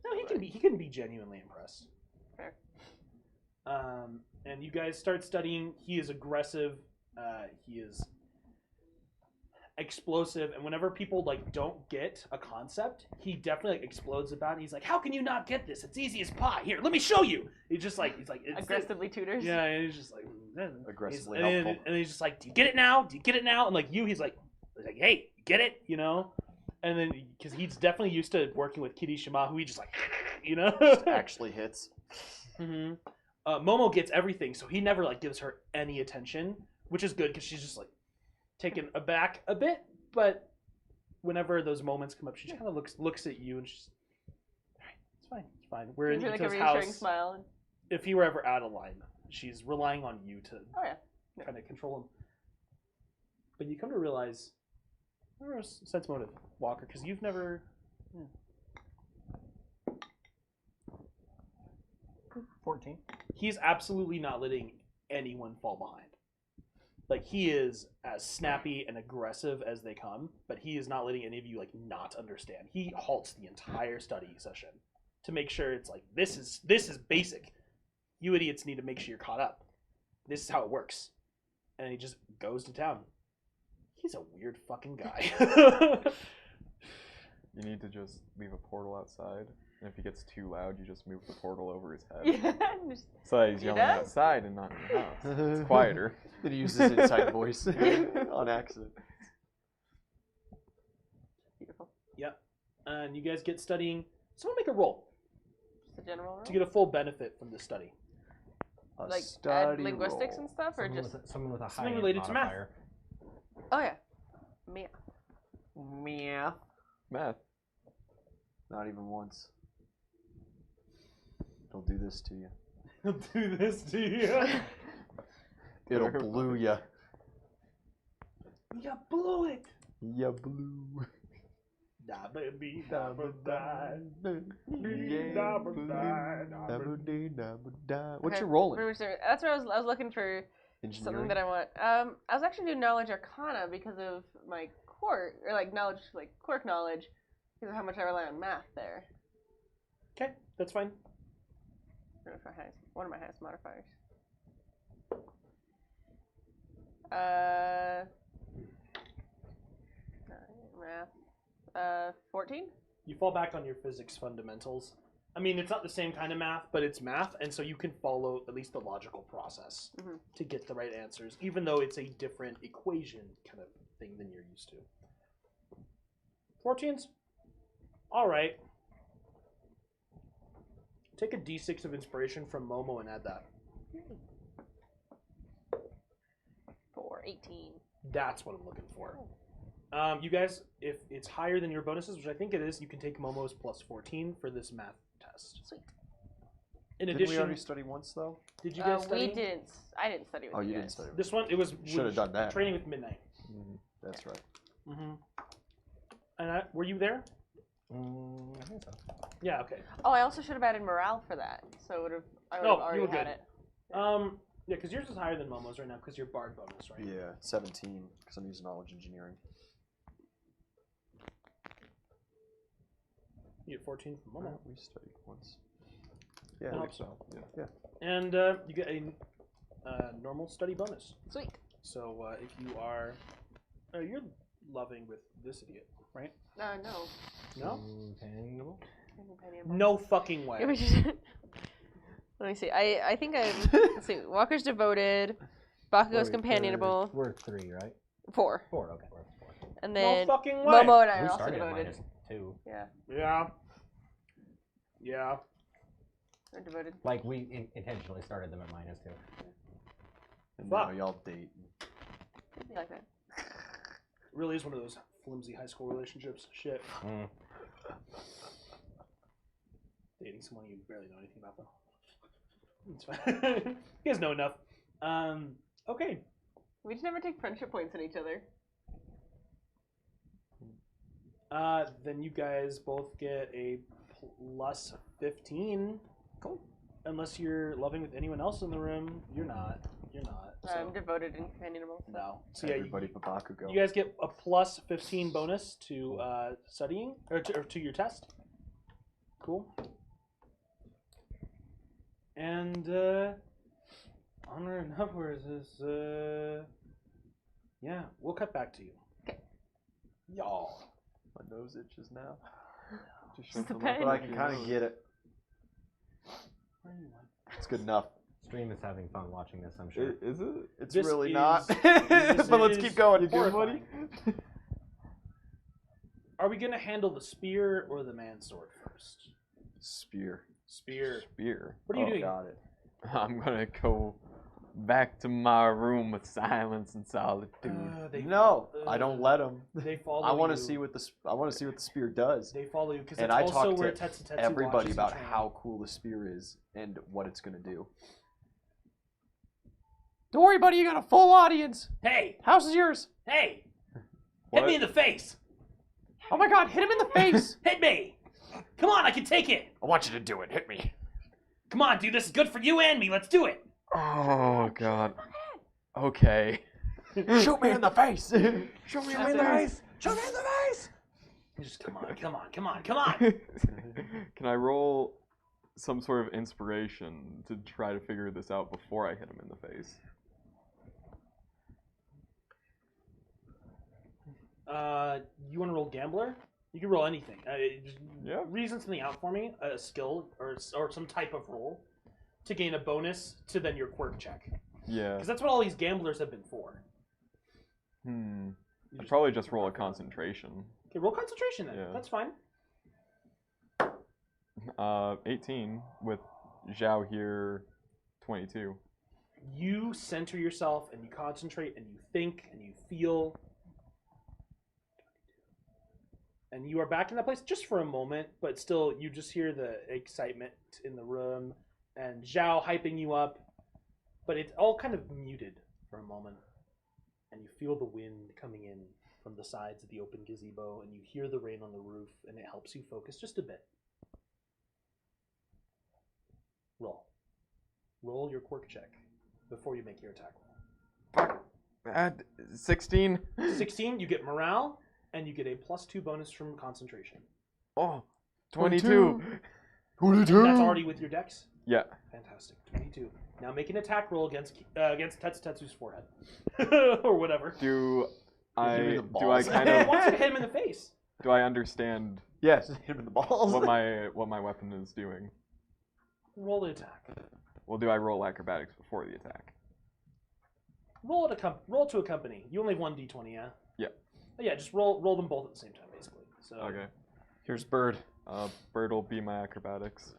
No, he can be genuinely impressed. Fair. And you guys start studying. He is aggressive. He is explosive. And whenever people like don't get a concept, he definitely like explodes about it. He's like, "How can you not get this? It's easy as pie. Here, let me show you." He's like, it's Aggressively tutors. Yeah, and he's just like Aggressively and then- helpful. and he's just like, "Do you get it now? Do you get it now?" And like he's like, "Hey, you get it?" You know. And then because he's definitely used to working with Kirishima, who he just like, you know, Actually hits. Mm-hmm. Momo gets everything, so he never like gives her any attention, which is good because she's just like taken aback a bit. But whenever those moments come up, she just kind of looks at you and she's, all right, it's fine, it's fine. We're in Gives her, like a Ito's reassuring house. smile. If he were ever out of line, she's relying on you to Oh yeah. kind of control him. But you come to realize there was a sense motive, Walker, because you've never. 14. He's absolutely not letting anyone fall behind. Like, he is as snappy and aggressive as they come, but he is not letting any of you, like, not understand. He halts the entire study session to make sure it's like, this is basic. You idiots need to make sure you're caught up. This is how it works. And he just goes to town. He's a weird fucking guy. You need to just leave a portal outside, and if he gets too loud, you just move the portal over his head. Yeah. So he's He yelling does? outside and not in the house. It's quieter. Then he uses his inside voice on accident. Beautiful. Yep. And you guys get studying. Someone make a roll Just a general rule. to get a full benefit from this study. A Like add study linguistics roll. and stuff, or Someone just with someone with a Something high related to math. modifier. oh yeah, me. Meow. Math. Not even once. It'll do this to you. He'll do this to you. It'll blue ya. You blew it. Ya blue. Da baby da ba da. What's Okay, your rolling? pretty much there. That's what I was looking for. Something Engineering. that I want. I was actually doing knowledge arcana because of my quirk, or like knowledge, like quirk knowledge, because of how much I rely on math there. Okay, that's fine. One of my highest modifiers. Math. 14. You fall back on your physics fundamentals. I mean, it's not the same kind of math, but it's math, and so you can follow at least the logical process Mhm. to get the right answers, even though it's a different equation kind of thing than you're used to. 14's all right. Take a d6 of inspiration from Momo and add that. 18. That's what I'm looking for. You guys, if it's higher than your bonuses, which I think it is, you can take Momo's plus 14 for this math test. Sweet. In Didn't addition, we already study once though? did you guys study? We didn't. I didn't study with Oh, you you guys. didn't study. This one, it was Should have done that. training with Midnight. That's right. Mm-hmm. And were you there? I think so. Yeah. Okay. Oh, I also should have added morale for that, so I would have you already were had good. it. Yeah, because yours is higher than Momo's right now because your bard bonus, right? Yeah, 17 because I'm using knowledge engineering. You get 14 from Momo. We studied once. Yeah, That I helps. think so. Yeah. And you get a normal study bonus. Sweet. So if you are, you're loving with this idiot, right? No. No. Companionable? No fucking way. It was just- Let me see. I think let's see. Walker's devoted. Bakugo's companionable. We're 3, right? 4. 4, okay. We're 4. And No then fucking way. Momo and I We are also started at devoted. -2. Yeah, Yeah. Yeah. we're devoted. Like, we intentionally started them at -2. And Fuck. now y'all date. It'd be like that. Really is one of those flimsy high school relationships. Shit. Dating someone you barely know anything about, though. It's fine. You guys know enough. Okay. We just never take friendship points on each other. Then you guys both get a plus 15. Cool. Unless you're loving with anyone else in the room, you're not. You're not. So, I'm devoted and companionable. So. no. So yeah, Everybody but Bakugo. you guys get a plus 15 bonus to studying or to your test. Cool. And onward and upwards is yeah. We'll cut back to you. Okay. Y'all. My nose itches now. Just the pain. But I can kind of get it. It's good enough. Stream is having fun watching this, I'm sure. Is it? It's This really is- not. this But let's is keep going. horrifying. Are we gonna handle the spear or the man sword first? Spear. Spear. Spear. What are you Oh, doing? got it. I'm gonna go back to my room with silence and solitude. No, I don't let them. They follow. I want you. to see what the spear does. They follow you because And that's I also talk where to Tetsu Everybody watches you about train. how cool the spear is and what it's gonna do. Don't worry, buddy. You got a full audience. Hey, House is yours. hey! What? Hit me in the face! Oh my God! Hit him in the face. Hit me! Come on, I can take it! I want you to do it. Hit me. Come on, dude, this is good for you and me. Let's do it! Oh god. Okay. Shoot me in the face. Show me in the face! Show me in the face! Just come on! Can I roll some sort of inspiration to try to figure this out before I hit him in the face? You want to roll gambler? You can roll anything. Just Yeah. reason something out for me, a skill or some type of roll, to gain a bonus to then your quirk check. Yeah. Because that's what all these gamblers have been for. I'd probably just roll a concentration. Okay, roll concentration then. Yeah. That's fine. 18 with Xiao here, 22. You center yourself and you concentrate and you think and you feel. And you are back in that place just for a moment, but still you just hear the excitement in the room and Xiao hyping you up. But it's all kind of muted for a moment. And you feel the wind coming in from the sides of the open gazebo, and you hear the rain on the roof, and it helps you focus just a bit. Roll. Roll your quirk check before you make your attack roll. Fuck. 16. 16, you get morale, and you get a +2 bonus from concentration. Oh, 22. And that's already with your dex? Yeah. Fantastic. 22. Now make an attack roll against Tetsu's forehead. Or whatever. Do I Give me the kind He wants of to hit him in the face. do I understand Yes, hit him in the balls. what my weapon is doing? Roll the attack. Well, do I roll acrobatics before the attack? Roll to a company. You only have 1 d20, yeah? Yeah. But yeah, just roll them both at the same time, basically. So Okay. Here's Bird. Bird will be my acrobatics.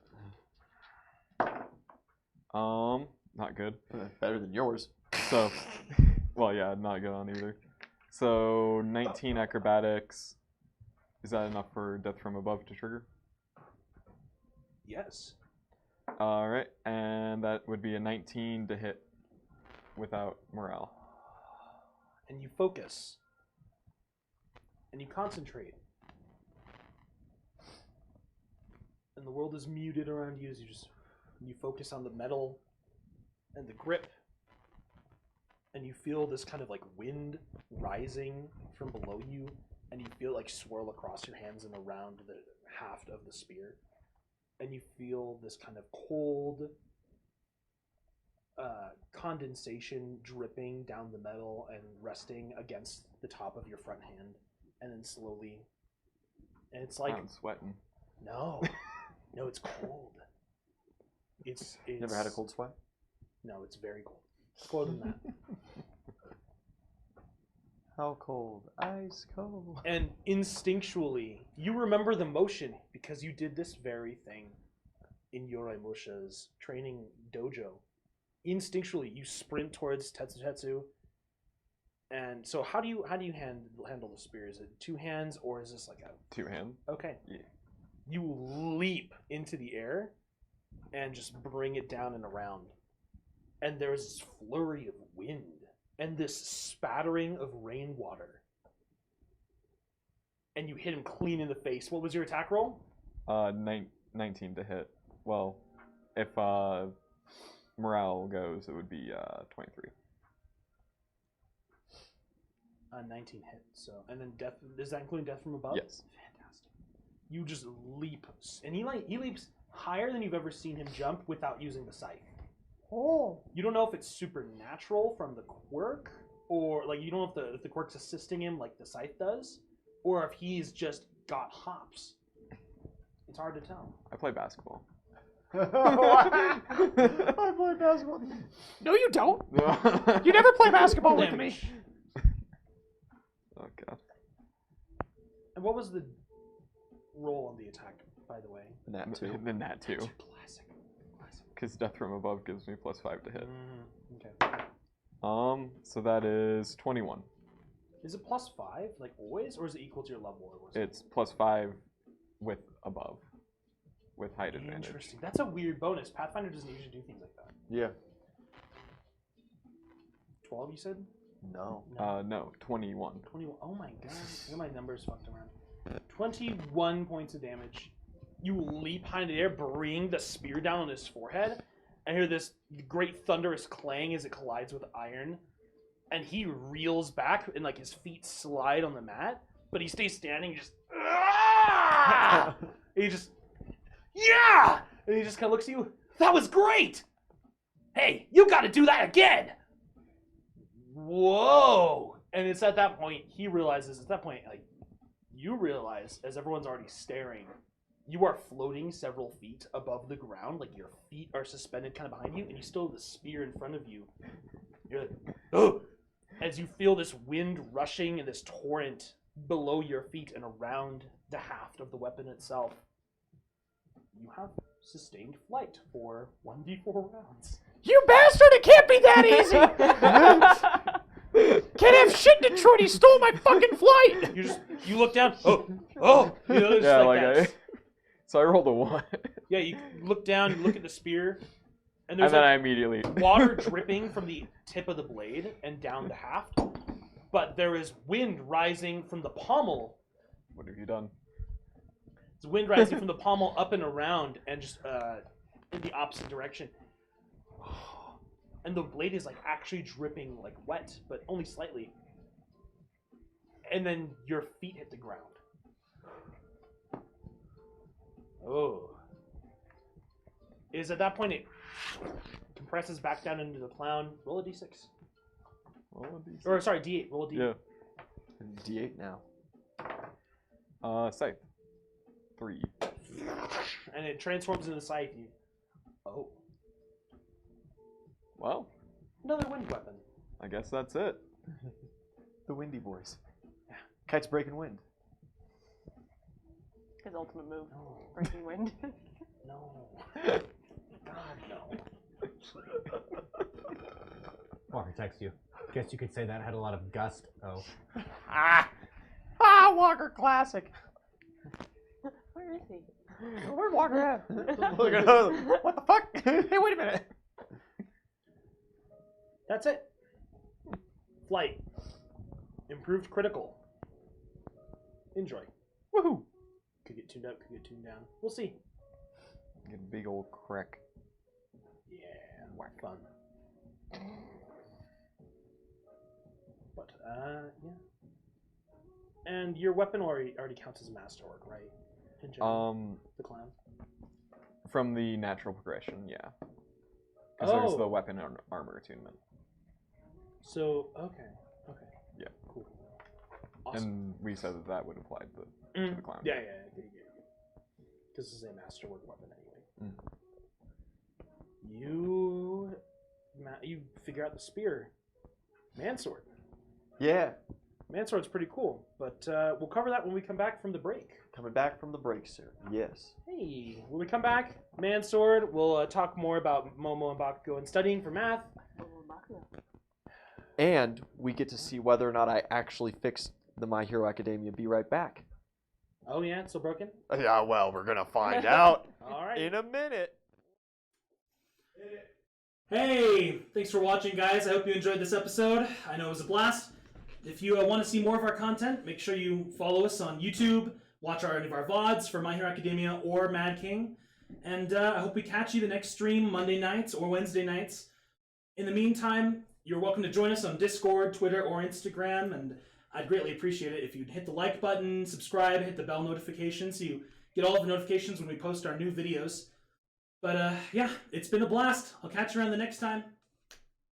Not good. Better than yours. So, well, yeah, not good on either. So, 19 acrobatics. Is that enough for Death from Above to trigger? yes. Alright, and that would be a 19 to hit without morale. And you focus. And you concentrate. And the world is muted around you as you focus on the metal and the grip. And you feel this kind of like wind rising from below you, and you feel like swirl across your hands and around the haft of the spear. And you feel this kind of cold condensation dripping down the metal and resting against the top of your front hand, and then slowly, and it's like I'm sweating. no, it's cold. It's Never had a cold sweat? No, it's very cold. It's colder than that. How cold? Ice cold. And instinctually, you remember the motion because you did this very thing in Yoroi-Musha's training dojo. Instinctually, you sprint towards Tetsu. And so how do you handle the spear? Is it 2 hands or is this like a 2-hand? Okay. Yeah. You leap into the air and just bring it down and around. And there's this flurry of wind and this spattering of rainwater. And you hit him clean in the face. What was your attack roll? 19 to hit. Well, if morale goes, it would be 23. 19 hit. So, and then death. Is that including death from above? Yes. Fantastic. You just leap, and he leaps higher than you've ever seen him jump without using the scythe. Oh. You don't know if it's supernatural from the quirk, or like you don't know if the quirk's assisting him like the scythe does, or if he's just got hops. It's hard to tell. I play basketball. I play basketball. No, you don't. You never play basketball with me. Oh god. And what was the roll on the attack, by the way? Nat 2. Then that too. Classic. Because Death from Above gives me +5 to hit. Okay. So that is 21. Is it +5, like always, or is it equal to your level? Or was It's +5 with above, with height advantage. Interesting. That's a weird bonus. Pathfinder doesn't usually do things like that. Yeah. 12, you said? No. No, 21. 21. Oh my god. Look at my numbers fucked around. 21 points of damage. You leap high in the air, bring the spear down on his forehead, and hear this great thunderous clang as it collides with iron, and he reels back and like his feet slide on the mat, but he stays standing, just he just yeah, and he just kind of looks at you. That was great. Hey, you got to do that again. Whoa! And it's at that point he realizes. At that point, like you realize, as everyone's already staring, you are floating several feet above the ground. Like your feet are suspended kind of behind you, and you still have the spear in front of you. You're like, oh! As you feel this wind rushing and this torrent below your feet and around the haft of the weapon itself. You have sustained flight for 1d4 rounds. You bastard! It can't be that easy! Can't have shit in Detroit. He stole my fucking flight. You look down. Oh, you know, Yeah, like like that. so I rolled a 1. Yeah, you look down. You look at the spear, and And there's then like I immediately water dripping from the tip of the blade and down the haft. But there is wind rising from the pommel. What have you done? There's wind rising from the pommel up and around, and just in the opposite direction. And the blade is like actually dripping like wet, but only slightly. And then your feet hit the ground. Oh. It is at that point it compresses back down into the clown. Roll a d6. Roll a D6. Or sorry, d8. Roll a d8. Yeah. D8 now. Scythe. 3. And it transforms into the scythe. Oh. Well, Another wind weapon. I guess that's it. The windy boys. Kite's breaking wind. His ultimate move, No. breaking wind. No. God, no. Walker texts you. Guess you could say that had a lot of gust. Oh. Walker classic. Where is he? Where'd Walker at? Look at her. What the fuck? Hey, wait a minute. That's it. Flight. Improved critical. Enjoy. Woohoo! Could get tuned up, could get tuned down. We'll see. Get a big old crack. Yeah, fun. But, yeah. And your weapon already counts as masterwork, right? In general, the clown. From the natural progression, yeah. Because there's Oh. the weapon and armor attunement. So, okay. Yeah. Cool. Awesome. And we said that that would apply to the clown. Yeah. Because this is a masterwork weapon anyway. You figure out the spear. Mansword. Yeah. Mansword's pretty cool, but we'll cover that when we come back from the break. Coming back from the break, sir. Yes. Hey, when we come back, Mansword, we'll talk more about Momo and Bakugo and studying for math. And we get to see whether or not I actually fixed the My Hero Academia. Be right back. Oh yeah, it's still broken? Yeah, well, we're gonna find out All right. in a minute. Hey, thanks for watching, guys. I hope you enjoyed this episode. I know it was a blast. If you want to see more of our content, make sure you follow us on YouTube, watch any of our VODs for My Hero Academia or Mad King, and I hope we catch you the next stream Monday nights or Wednesday nights. In the meantime, you're welcome to join us on Discord, Twitter, or Instagram, and I'd greatly appreciate it if you'd hit the like button, subscribe, hit the bell notification so you get all of the notifications when we post our new videos. But yeah, it's been a blast. I'll catch you around the next time.